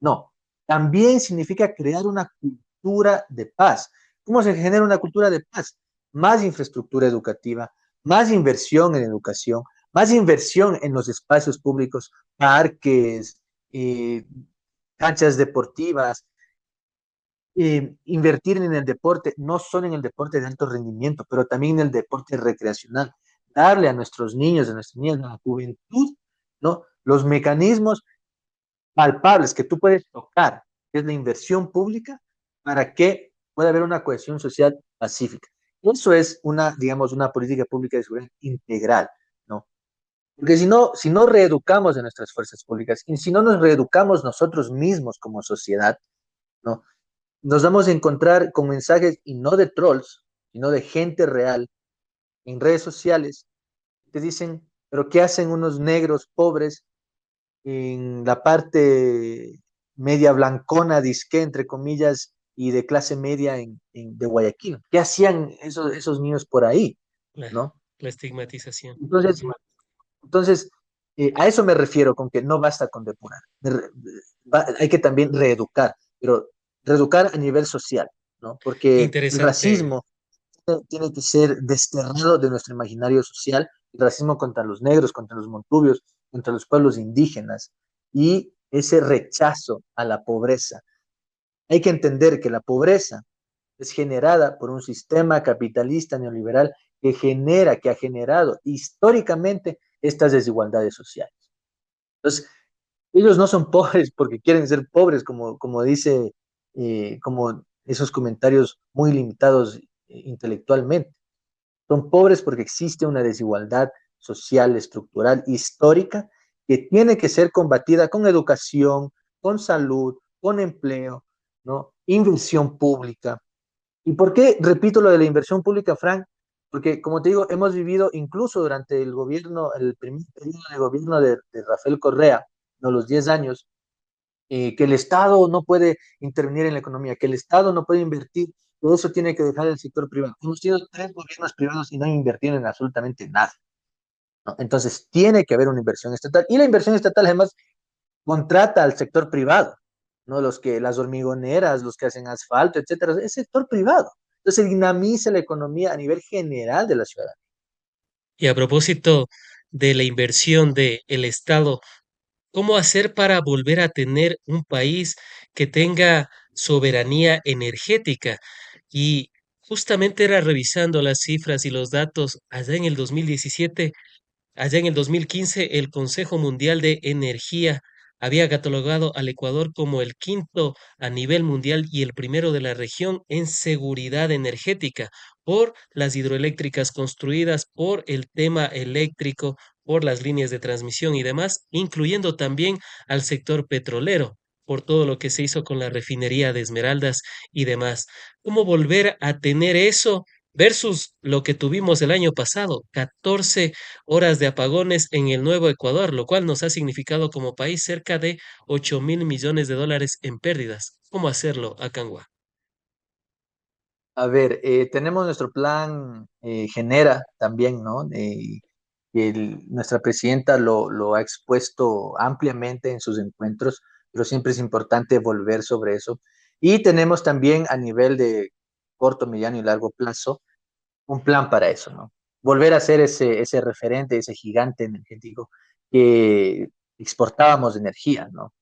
No, también significa crear una cultura de paz. ¿Cómo se genera una cultura de paz? Más infraestructura educativa, más inversión en educación, más inversión en los espacios públicos, parques, eh, canchas deportivas, invertir en el deporte, no solo en el deporte de alto rendimiento, pero también en el deporte recreacional, darle a nuestros niños, a nuestras niñas, a la juventud, ¿no? Los mecanismos palpables que tú puedes tocar, que es la inversión pública, para que pueda haber una cohesión social pacífica. Eso es una, digamos, una política pública de seguridad integral, ¿no? Porque si no reeducamos a nuestras fuerzas públicas y si no nos reeducamos nosotros mismos como sociedad, ¿no? Nos vamos a encontrar con mensajes y no de trolls, sino de gente real en redes sociales que dicen, pero ¿qué hacen unos negros pobres en la parte media blancona, disque, entre comillas, y de clase media de Guayaquil? ¿Qué hacían esos niños por ahí? La, ¿No? la estigmatización. Entonces, a eso me refiero con que no basta con depurar. Hay que también reeducar, pero reeducar a nivel social, ¿no? Porque el Interesante. racismo tiene que ser desterrado de nuestro imaginario social, el racismo contra los negros, contra los montubios, contra los pueblos indígenas y ese rechazo a la pobreza. Hay que entender que la pobreza es generada por un sistema capitalista neoliberal que ha generado históricamente estas desigualdades sociales. Entonces, ellos no son pobres porque quieren ser pobres, como dice, como esos comentarios muy limitados intelectualmente. Son pobres porque existe una desigualdad social, estructural, histórica, que tiene que ser combatida con educación, con salud, con empleo, ¿no? Inversión pública. ¿Y por qué repito lo de la inversión pública, Frank? Porque, como te digo, hemos vivido incluso durante el gobierno, el primer periodo de gobierno de Rafael Correa, ¿no? Los 10 años, que el Estado no puede intervenir en la economía, que el Estado no puede invertir, todo eso tiene que dejar el sector privado. Hemos tenido 3 gobiernos privados y no han invertido en absolutamente nada, ¿no? Entonces, tiene que haber una inversión estatal. Y la inversión estatal, además, contrata al sector privado, ¿no? Las hormigoneras, los que hacen asfalto, etcétera, es sector privado. Entonces, dinamiza la economía a nivel general de la ciudad. Y a propósito de la inversión del Estado, ¿cómo hacer para volver a tener un país que tenga soberanía energética? Y justamente era revisando las cifras y los datos allá en el 2017, allá en el 2015, el Consejo Mundial de Energía había catalogado al Ecuador como el quinto a nivel mundial y el primero de la región en seguridad energética por las hidroeléctricas construidas, por el tema eléctrico, por las líneas de transmisión y demás, incluyendo también al sector petrolero, por todo lo que se hizo con la refinería de Esmeraldas y demás. ¿Cómo volver a tener eso versus lo que tuvimos el año pasado? 14 horas de apagones en el Nuevo Ecuador, lo cual nos ha significado como país cerca de 8.000 millones de dólares en pérdidas. ¿Cómo hacerlo, Acangua? A ver, tenemos nuestro plan Genera también, ¿no? Nuestra presidenta lo ha expuesto ampliamente en sus encuentros, pero siempre es importante volver sobre eso. Y tenemos también a nivel de corto, mediano y largo plazo un plan para eso, ¿no? Volver a ser ese referente, ese gigante energético que exportábamos de energía, ¿no?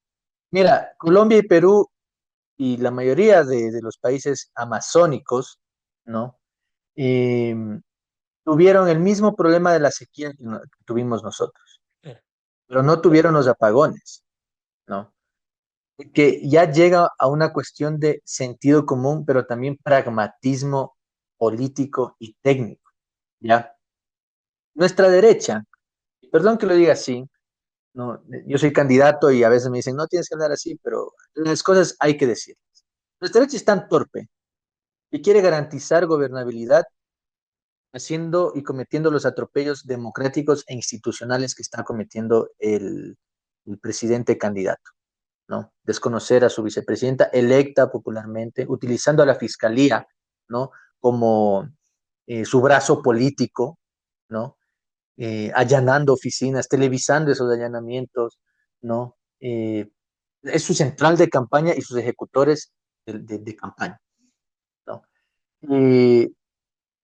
Mira, Colombia y Perú y la mayoría de los países amazónicos, ¿no? Eh, tuvieron el mismo problema de la sequía que tuvimos nosotros, pero no tuvieron los apagones, ¿no? Que ya llega a una cuestión de sentido común, pero también pragmatismo político y técnico, ¿ya? Nuestra derecha, perdón que lo diga así, no, yo soy candidato y a veces me dicen, no tienes que hablar así, pero las cosas hay que decir. Nuestra derecha es tan torpe que quiere garantizar gobernabilidad haciendo y cometiendo los atropellos democráticos e institucionales que está cometiendo el presidente candidato, ¿no? Desconocer a su vicepresidenta electa popularmente, utilizando a la fiscalía, ¿no? Como su brazo político, ¿no? Allanando oficinas, televisando esos allanamientos, ¿no? Es su central de campaña y sus ejecutores de campaña, ¿no? Eh,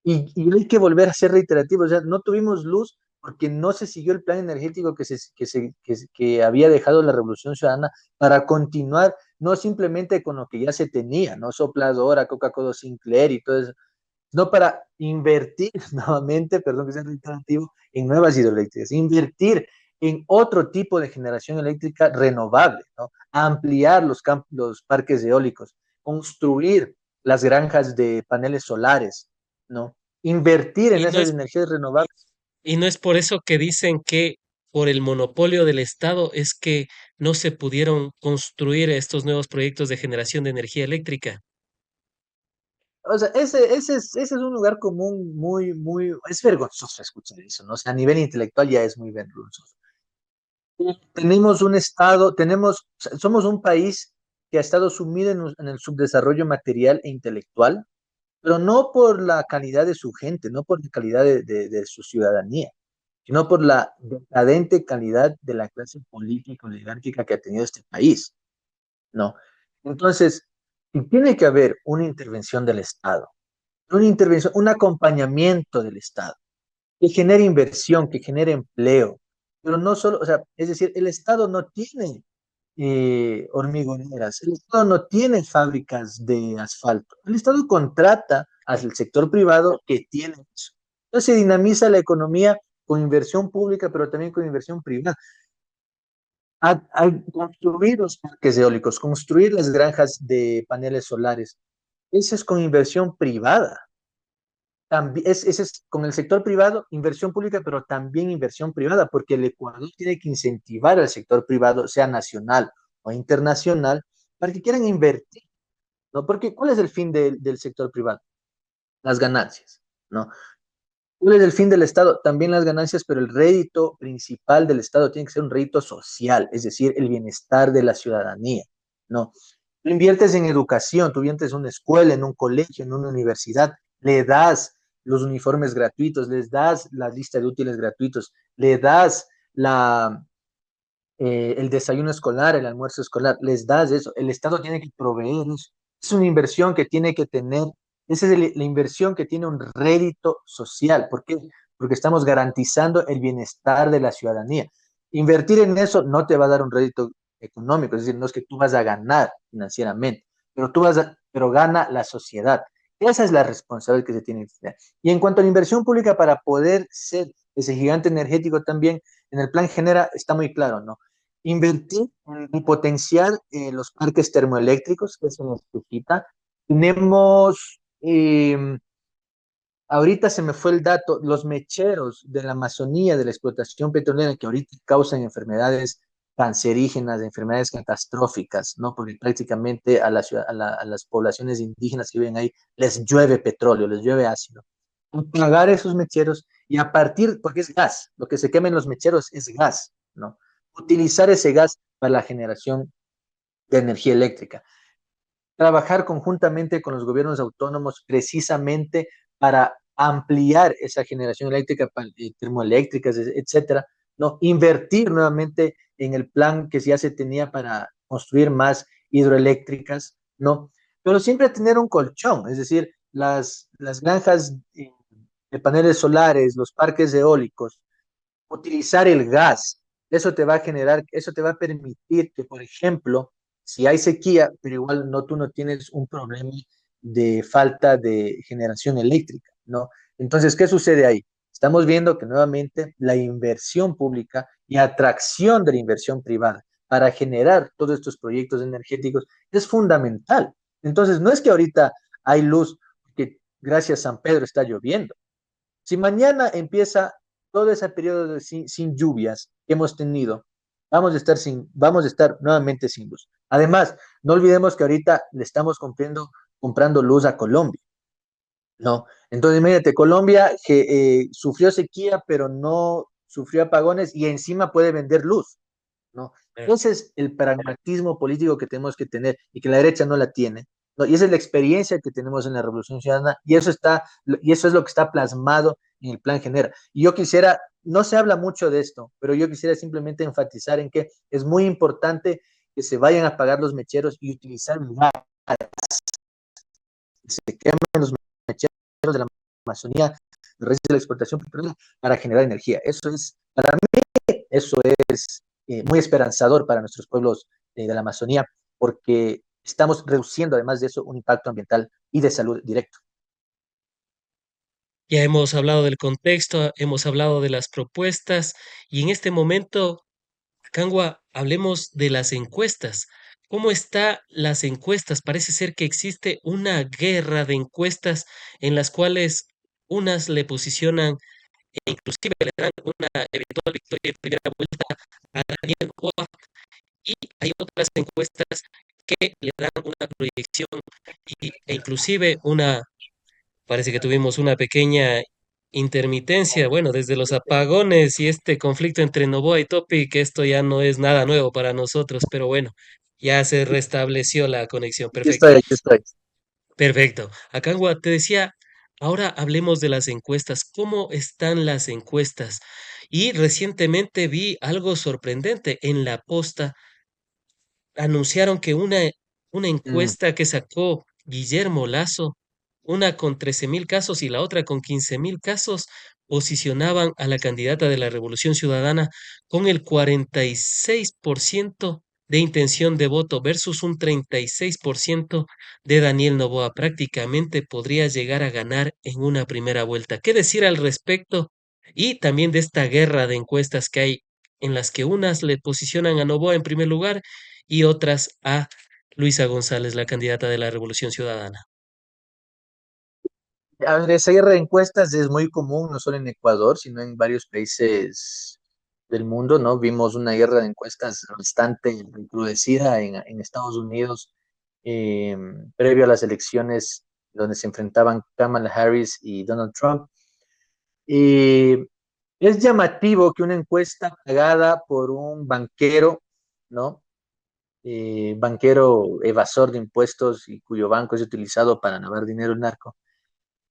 y hay que volver a ser reiterativos, o sea, no tuvimos luz porque no se siguió el plan energético que había dejado la Revolución Ciudadana para continuar, no simplemente con lo que ya se tenía, ¿no? Sopladora, Coca-Cola Sinclair y todo eso, no para invertir nuevamente, perdón que sea reiterativo, en nuevas hidroeléctricas, invertir en otro tipo de generación eléctrica renovable, ¿no? Ampliar los parques eólicos, construir las granjas de paneles solares, ¿no? Invertir en Y no esas es, energías renovables. y no es por eso que dicen que por el monopolio del Estado es que no se pudieron construir estos nuevos proyectos de generación de energía eléctrica. O sea, ese es un lugar común es vergonzoso escuchar eso, ¿no? O sea, a nivel intelectual ya es muy vergonzoso. Tenemos un estado, somos un país que ha estado sumido en el subdesarrollo material e intelectual, pero no por la calidad de su gente, no por la calidad de su ciudadanía, sino por la decadente calidad de la clase política oligárquica que ha tenido este país, ¿no? Entonces, tiene que haber una intervención del Estado, una intervención, un acompañamiento del Estado que genere inversión, que genere empleo, pero no solo, o sea, es decir, el Estado no tiene hormigoneras, el Estado no tiene fábricas de asfalto, el Estado contrata al sector privado que tiene eso. Entonces se dinamiza la economía con inversión pública, pero también con inversión privada. A construir los parques eólicos, construir las granjas de paneles solares, eso es con inversión privada. También, ese es con el sector privado, inversión pública, pero también inversión privada, porque el Ecuador tiene que incentivar al sector privado, sea nacional o internacional, para que quieran invertir, ¿no? Porque ¿cuál es el fin del sector privado? Las ganancias, ¿no? ¿Cuál es el fin del Estado? También las ganancias, pero el rédito principal del Estado tiene que ser un rédito social, es decir, el bienestar de la ciudadanía, ¿no? Tú inviertes en educación, tú inviertes en una escuela, en un colegio, en una universidad, le das los uniformes gratuitos, les das la lista de útiles gratuitos, le das el desayuno escolar, el almuerzo escolar, les das eso. El Estado tiene que proveer eso. Es una inversión que tiene que tener, esa es la inversión que tiene un rédito social. ¿Por qué? Porque estamos garantizando el bienestar de la ciudadanía. Invertir en eso no te va a dar un rédito económico, es decir, no es que tú vas a ganar financieramente, pero gana la sociedad. Esa es la responsabilidad que se tiene que tener. Y en cuanto a la inversión pública para poder ser ese gigante energético también, en el plan Genera está muy claro, ¿no? invertir y potenciar los parques termoeléctricos, que se necesita. Tenemos, ahorita se me fue el dato, los mecheros de la Amazonía, de la explotación petrolera, que ahorita causan enfermedades cancerígenas, enfermedades catastróficas, ¿no? Porque prácticamente a, la ciudad, a las poblaciones indígenas que viven ahí les llueve petróleo, les llueve ácido. Apagar esos mecheros y a partir, porque es gas, lo que se quema en los mecheros es gas, ¿no? Utilizar ese gas para la generación de energía eléctrica. Trabajar conjuntamente con los gobiernos autónomos precisamente para ampliar esa generación eléctrica, termoeléctricas, etcétera, ¿no? Invertir nuevamente en el plan que ya se tenía para construir más hidroeléctricas, ¿no? Pero siempre tener un colchón, es decir, las granjas de paneles solares, los parques eólicos, utilizar el gas. Eso te va a generar, eso te va a permitir que, por ejemplo, si hay sequía, pero igual no, tú no tienes un problema de falta de generación eléctrica, ¿no? Entonces, ¿qué sucede ahí? Estamos viendo que nuevamente la inversión pública y atracción de la inversión privada para generar todos estos proyectos energéticos es fundamental. Entonces, no es que ahorita hay luz, que gracias a San Pedro está lloviendo. Si mañana empieza todo ese periodo sin lluvias que hemos tenido, vamos a estar nuevamente sin luz. Además, no olvidemos que ahorita le estamos comprando luz a Colombia, ¿no? Entonces, imagínate, Colombia que sufrió sequía, pero no sufrió apagones y encima puede vender luz, ¿no? Ese es el pragmatismo político que tenemos que tener y que la derecha no la tiene, ¿no? Y esa es la experiencia que tenemos en la Revolución Ciudadana y eso es lo que está plasmado en el Plan Genera. Y yo quisiera, no se habla mucho de esto, pero yo quisiera simplemente enfatizar en que es muy importante que se vayan a apagar los mecheros y utilizar el gas, que se quemen los mecheros de la Amazonía, el resto de la explotación petrolera para generar energía. Para mí, eso es muy esperanzador para nuestros pueblos de la Amazonía, porque estamos reduciendo, además de eso, un impacto ambiental y de salud directo. Ya hemos hablado del contexto, hemos hablado de las propuestas y en este momento, Kangwa, hablemos de las encuestas. ¿Cómo están las encuestas? Parece ser que existe una guerra de encuestas en las cuales unas le posicionan e inclusive le dan una eventual victoria en primera vuelta a Daniel Noboa y hay otras encuestas que le dan una proyección e inclusive parece que tuvimos una pequeña intermitencia, bueno, desde los apagones y este conflicto entre Noboa y Topic, esto ya no es nada nuevo para nosotros, pero bueno, ya se restableció la conexión. Aquí Perfecto, estoy, aquí estoy. perfecto. Acangua, te decía, ahora hablemos de las encuestas. ¿Cómo están las encuestas? Y recientemente vi algo sorprendente en la posta anunciaron que una Mm. encuesta que sacó Guillermo Lazo, una con 13.000 casos y la otra con 15.000 casos, posicionaban a la candidata de la Revolución Ciudadana con el 46% de intención de voto versus un 36% de Daniel Noboa. Prácticamente podría llegar a ganar en una primera vuelta. ¿Qué decir al respecto? Y también de esta guerra de encuestas que hay en las que unas le posicionan a Noboa en primer lugar y otras a Luisa González, la candidata de la Revolución Ciudadana. A ver, esa guerra de encuestas es muy común, no solo en Ecuador, sino en varios países del mundo, ¿no? Vimos una guerra de encuestas bastante recrudecida en Estados Unidos, eh, previo a las elecciones donde se enfrentaban Kamala Harris y Donald Trump. Y es llamativo que una encuesta pagada por un banquero, ¿no? Banquero evasor de impuestos y cuyo banco es utilizado para lavar dinero el narco,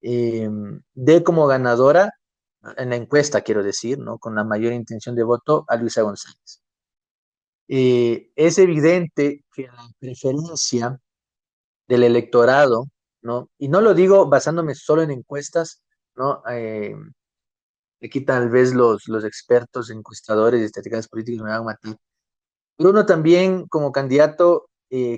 eh, dé como ganadora, en la encuesta quiero decir, ¿no? Con la mayor intención de voto a Luisa González. Es evidente que la preferencia del electorado, ¿no? Y no lo digo basándome solo en encuestas, ¿no? Aquí tal vez los expertos encuestadores y estadísticas políticas me van a matar, pero uno también como candidato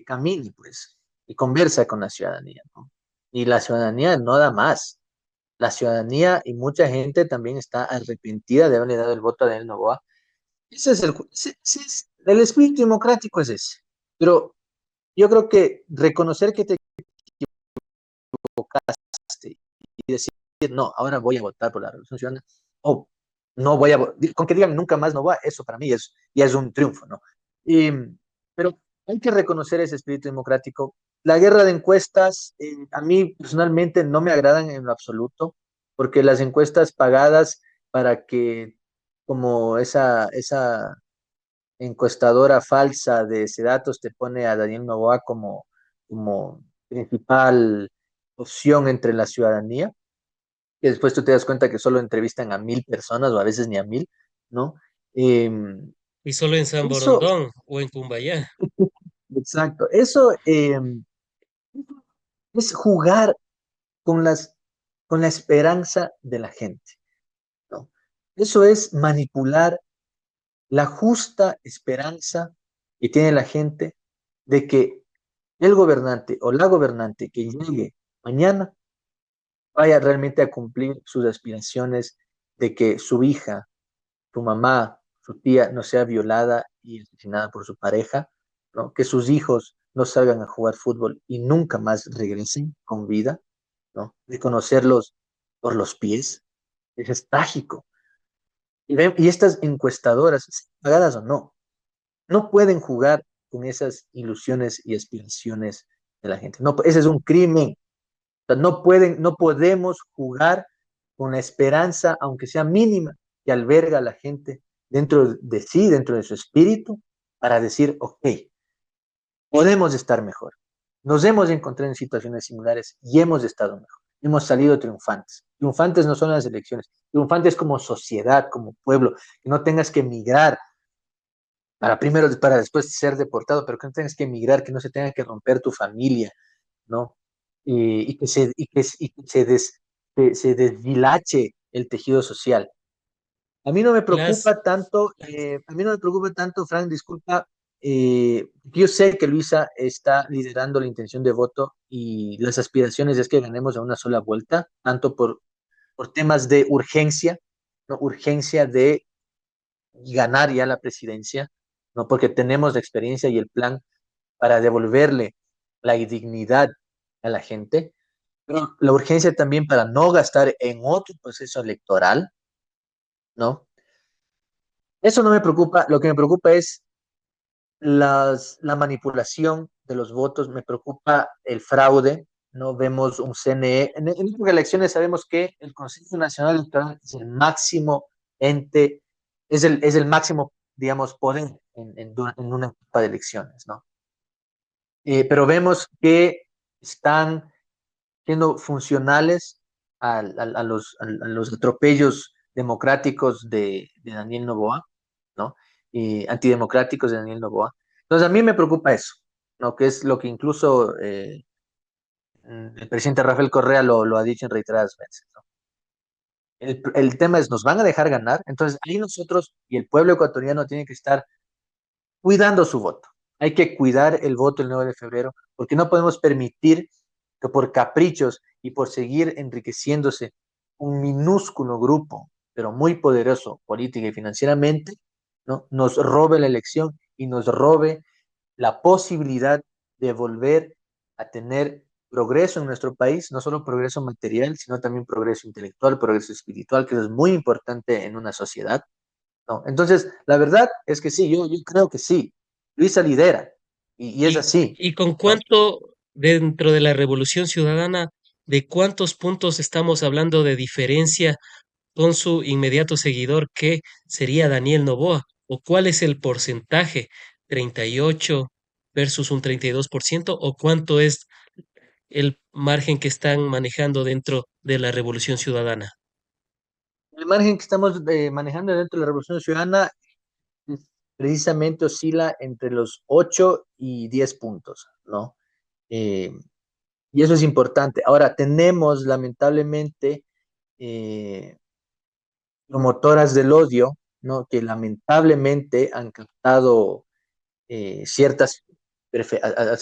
camina, pues, y conversa con la ciudadanía, ¿no? Y la ciudadanía no da más. La ciudadanía y mucha gente también está arrepentida de haberle dado el voto a Daniel Noboa. Ese es el espíritu democrático es ese, pero yo creo que reconocer que te equivocaste y decir, no, ahora voy a votar por la Revolución Ciudadana, o no voy a, con que digan nunca más no va, eso para mí es, ya es un triunfo, ¿no? Y, pero hay que reconocer ese espíritu democrático. La guerra de encuestas, a mí personalmente no me agradan en lo absoluto, porque las encuestas pagadas para que, como esa encuestadora falsa de ese datos te pone a Daniel Noboa como principal opción entre la ciudadanía, que después tú te das cuenta que solo entrevistan a 1.000 personas o a veces ni a 1.000, ¿no? Eh, Y solo en San eso, Borondón o en Cumbayá. exacto, eso es jugar con con la esperanza de la gente, ¿no? Eso es manipular la justa esperanza que tiene la gente de que el gobernante o la gobernante que llegue mañana vaya realmente a cumplir sus aspiraciones de que su hija, su mamá, su tía no sea violada y asesinada por su pareja, ¿no? Que sus hijos no salgan a jugar fútbol y nunca más regresen con vida, ¿no? De conocerlos por los pies. Eso es trágico. Y estas encuestadoras, pagadas o no, no pueden jugar con esas ilusiones y aspiraciones de la gente. No, ese es un crimen. O sea, no podemos jugar con la esperanza, aunque sea mínima, que alberga a la gente dentro de sí, dentro de su espíritu, para decir, ok, podemos estar mejor. Nos hemos encontrado en situaciones similares y hemos estado mejor. Hemos salido triunfantes. Triunfantes no son las elecciones, triunfantes como sociedad, como pueblo, que no tengas que emigrar para primero, para después ser deportado, pero que no tengas que emigrar, que no se tenga que romper tu familia, ¿no? Y que se desdilache el tejido social. A mí no me Las, preocupa tanto, a mí no me preocupa tanto, Frank, disculpa, yo sé que Luisa está liderando la intención de voto y las aspiraciones es que ganemos a una sola vuelta, tanto por temas de urgencia, ¿no? Urgencia de ganar ya la presidencia, ¿no? Porque tenemos la experiencia y el plan para devolverle la dignidad a la gente, pero la urgencia también para no gastar en otro proceso electoral, ¿no? Eso no me preocupa, lo que me preocupa es la manipulación de los votos, me preocupa el fraude, ¿no? Vemos un CNE, en estas elecciones sabemos que el Consejo Nacional Electoral es el máximo ente, es el máximo, digamos, poder en una etapa de elecciones, ¿no? Pero vemos que están siendo funcionales a los atropellos democráticos de Daniel Noboa, ¿no? Y antidemocráticos de Daniel Noboa. Entonces a mí me preocupa eso, ¿no? Que es lo que incluso el presidente Rafael Correa lo ha dicho en reiteradas veces, ¿no? El tema es, ¿nos van a dejar ganar? Entonces ahí nosotros y el pueblo ecuatoriano tiene que estar cuidando su voto. Hay que cuidar el voto el 9 de febrero porque no podemos permitir que por caprichos y por seguir enriqueciéndose un minúsculo grupo, pero muy poderoso política y financieramente, ¿no? Nos robe la elección y nos robe la posibilidad de volver a tener progreso en nuestro país, no solo progreso material, sino también progreso intelectual, progreso espiritual, que es muy importante en una sociedad, ¿no? Entonces, la verdad es que sí, yo creo que sí. Luisa lidera y es así, y con ¿no? cuánto dentro de la Revolución Ciudadana, de cuántos puntos estamos hablando de diferencia con su inmediato seguidor, que sería Daniel Noboa, o cuál es el porcentaje, 38 versus un 32%, o cuánto es el margen que están manejando dentro de la Revolución Ciudadana. El margen que estamos manejando dentro de la Revolución Ciudadana precisamente oscila entre los 8 y 10 puntos, ¿no? Eh, y eso es importante. Ahora, tenemos lamentablemente eh, promotoras del odio, ¿no? Que lamentablemente han captado ciertas,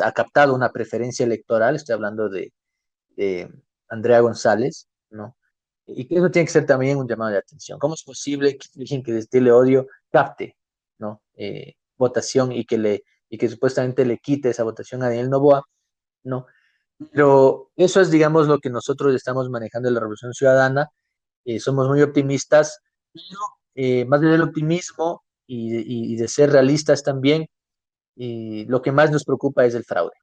ha captado una preferencia electoral, estoy hablando de Andrea González, ¿no? Y que eso tiene que ser también un llamado de atención. ¿Cómo es posible que alguien que destile odio capte, ¿no? votación y que supuestamente le quite esa votación a Daniel Noboa, ¿no? Pero eso es, digamos, lo que nosotros estamos manejando en la Revolución Ciudadana. Somos muy optimistas, pero más allá del optimismo y de ser realistas también, lo que más nos preocupa es el fraude.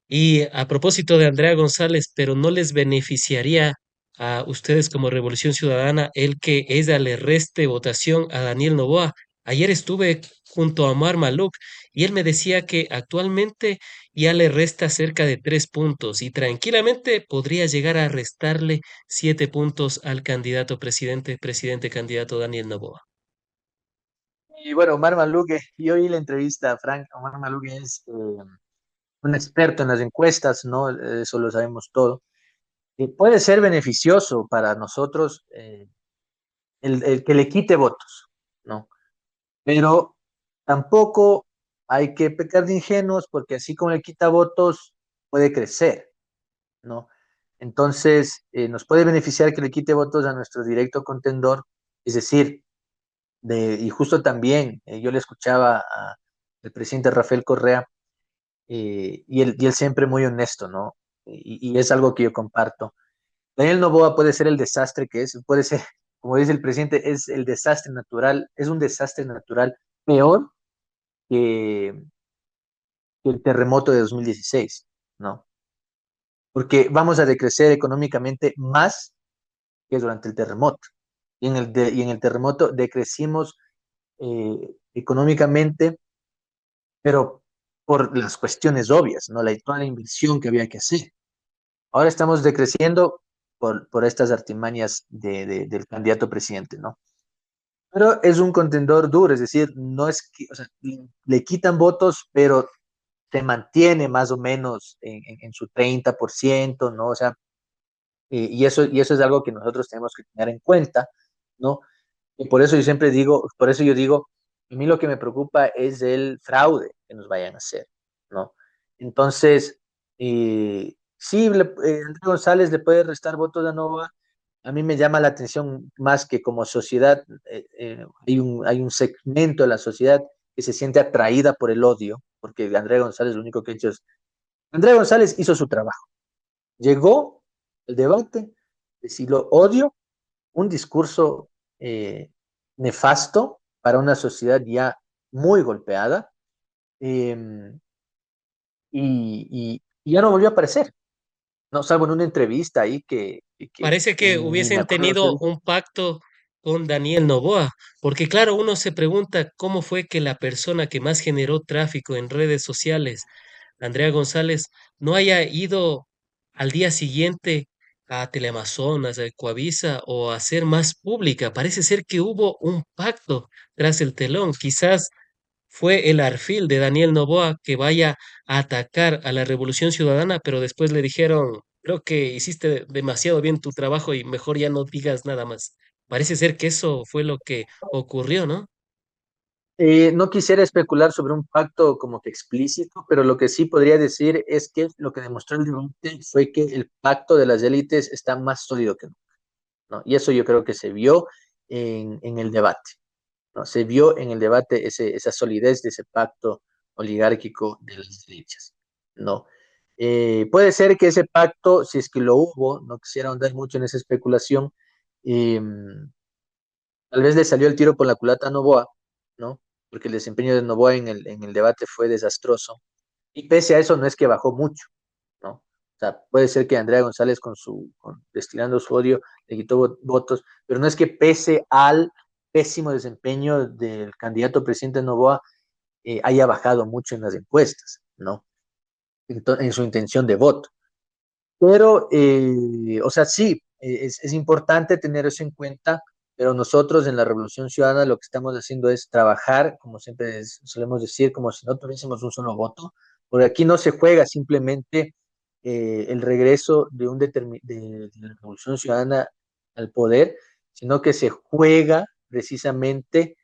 Y a propósito de Andrea González, pero ¿no les beneficiaría a ustedes como Revolución Ciudadana el que ella le reste votación a Daniel Noboa? Ayer estuve junto a Omar Maluk y él me decía que actualmente ya le resta cerca de 3 puntos y tranquilamente podría llegar a restarle 7 puntos al candidato presidente candidato Daniel Noboa. Y bueno, Omar Maluque, yo oí la entrevista a Frank. Omar Maluque es un experto en las encuestas, ¿no? Eso lo sabemos todo. Puede ser beneficioso para nosotros el que le quite votos, ¿no? Pero tampoco hay que pecar de ingenuos porque así como le quita votos, puede crecer, ¿no? Entonces, nos puede beneficiar que le quite votos a nuestro directo contendor, es decir, y justo también yo le escuchaba al presidente Rafael Correa y él siempre muy honesto, ¿no? Y es algo que yo comparto. Daniel Noboa puede ser el desastre que es, puede ser, como dice el presidente, es el desastre natural, es un desastre natural peor que, que el terremoto de 2016, ¿no? Porque vamos a decrecer económicamente más que durante el terremoto. Y en el terremoto decrecimos económicamente, pero por las cuestiones obvias, ¿no? Toda la inversión que había que hacer. Ahora estamos decreciendo por estas artimañas del candidato presidente, ¿no? Pero es un contendor duro, es decir, no es que, o sea, le quitan votos, pero se mantiene más o menos en su 30%, ¿no? O sea, y eso es algo que nosotros tenemos que tener en cuenta, ¿no? Y por eso yo siempre digo, por eso yo digo, a mí lo que me preocupa es el fraude que nos vayan a hacer, ¿no? Entonces, sí, Andrés González le puede restar votos a Nova. A mí me llama la atención más que como sociedad, hay un segmento de la sociedad que se siente atraída por el odio, porque Andrés González lo único que ha hecho es, Andrés González hizo su trabajo, llegó el debate, decirlo odio, un discurso eh, nefasto para una sociedad ya muy golpeada eh, y ya no volvió a aparecer, no salvo en una entrevista ahí Parece que que ni me hubiesen acuerdo qué tenido dijo. un pacto con Daniel Noboa, porque claro, uno se pregunta cómo fue que la persona que más generó tráfico en redes sociales, Andrea González, no haya ido al día siguiente a Teleamazonas, a Ecuavisa o a hacer más pública. Parece ser que hubo un pacto tras el telón. Quizás fue el arfil de Daniel Noboa que vaya a atacar a la Revolución Ciudadana, pero después le dijeron, creo que hiciste demasiado bien tu trabajo y mejor ya no digas nada más. Parece ser que eso fue lo que ocurrió, ¿no? No quisiera especular sobre un pacto como que explícito, pero lo que sí podría decir es que lo que demostró el debate fue que el pacto de las élites está más sólido que nunca, ¿no? Y eso yo creo que se vio en el debate, ¿no? Se vio en el debate esa solidez de ese pacto oligárquico de las derechas, ¿no? Puede ser que ese pacto, si es que lo hubo, no quisiera ahondar mucho en esa especulación, eh, tal vez le salió el tiro por la culata a Novoa, ¿no? Porque el desempeño de Novoa en el debate fue desastroso. Y pese a eso, no es que bajó mucho, ¿no? O sea, puede ser que Andrea González, destilando su odio, le quitó votos, pero no es que pese al pésimo desempeño del candidato presidente Novoa, haya bajado mucho en las encuestas, ¿no? En su intención de voto. Pero, o sea, sí, es importante tener eso en cuenta, pero nosotros en la Revolución Ciudadana lo que estamos haciendo es trabajar, como siempre solemos decir, como si no tuviésemos un solo voto, porque aquí no se juega simplemente el regreso de la Revolución Ciudadana al poder, sino que se juega precisamente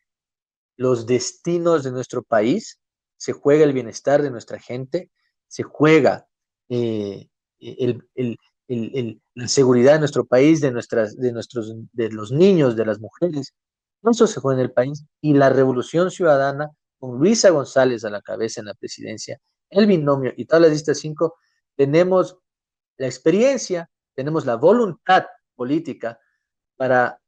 los destinos de nuestro país, se juega el bienestar de nuestra gente, se juega eh, la seguridad de nuestro país, de los niños, de las mujeres. Eso se fue en el país y la Revolución Ciudadana, con Luisa González a la cabeza en la presidencia, el binomio y todas las listas cinco, tenemos la experiencia, tenemos la voluntad política para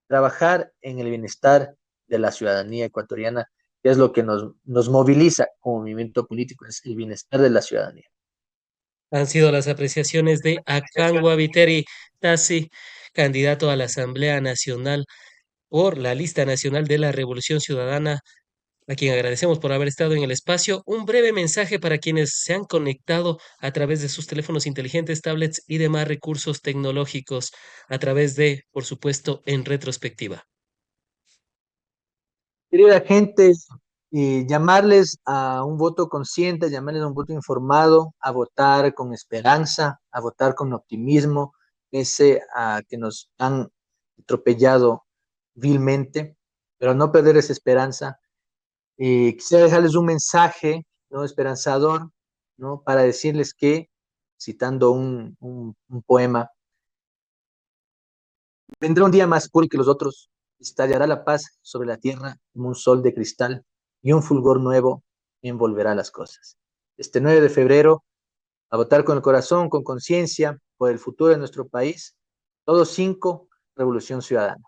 trabajar en el bienestar de la ciudadanía ecuatoriana, que es lo que nos moviliza como movimiento político, es el bienestar de la ciudadanía. Han sido las apreciaciones de Akangua Viteri Tassi, candidato a la Asamblea Nacional por la lista nacional de la Revolución Ciudadana, a quien agradecemos por haber estado en el espacio. Un breve mensaje para quienes se han conectado a través de sus teléfonos inteligentes, tablets y demás recursos tecnológicos, a través de, por supuesto, En Retrospectiva. Querida gente, llamarles a un voto consciente, llamarles a un voto informado, a votar con esperanza, a votar con optimismo, pese a que nos han atropellado vilmente, pero no perder esa esperanza. Quisiera dejarles un mensaje, ¿no? Esperanzador, ¿no? Para decirles que, citando un poema, vendrá un día más puro que los otros, estallará la paz sobre la tierra como un sol de cristal y un fulgor nuevo envolverá las cosas. Este 9 de febrero, a votar con el corazón, con conciencia, por el futuro de nuestro país, todos cinco, Revolución Ciudadana.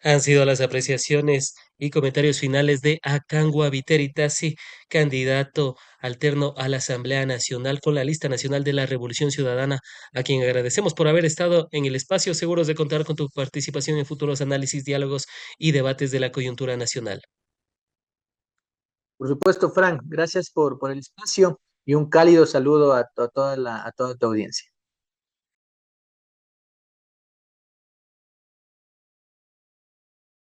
Han sido las apreciaciones y comentarios finales de Akangua Viteritasi, candidato alterno a la Asamblea Nacional con la lista nacional de la Revolución Ciudadana, a quien agradecemos por haber estado en el espacio, seguros de contar con tu participación en futuros análisis, diálogos y debates de la coyuntura nacional. Por supuesto, Frank, gracias por el espacio y un cálido saludo a toda tu audiencia.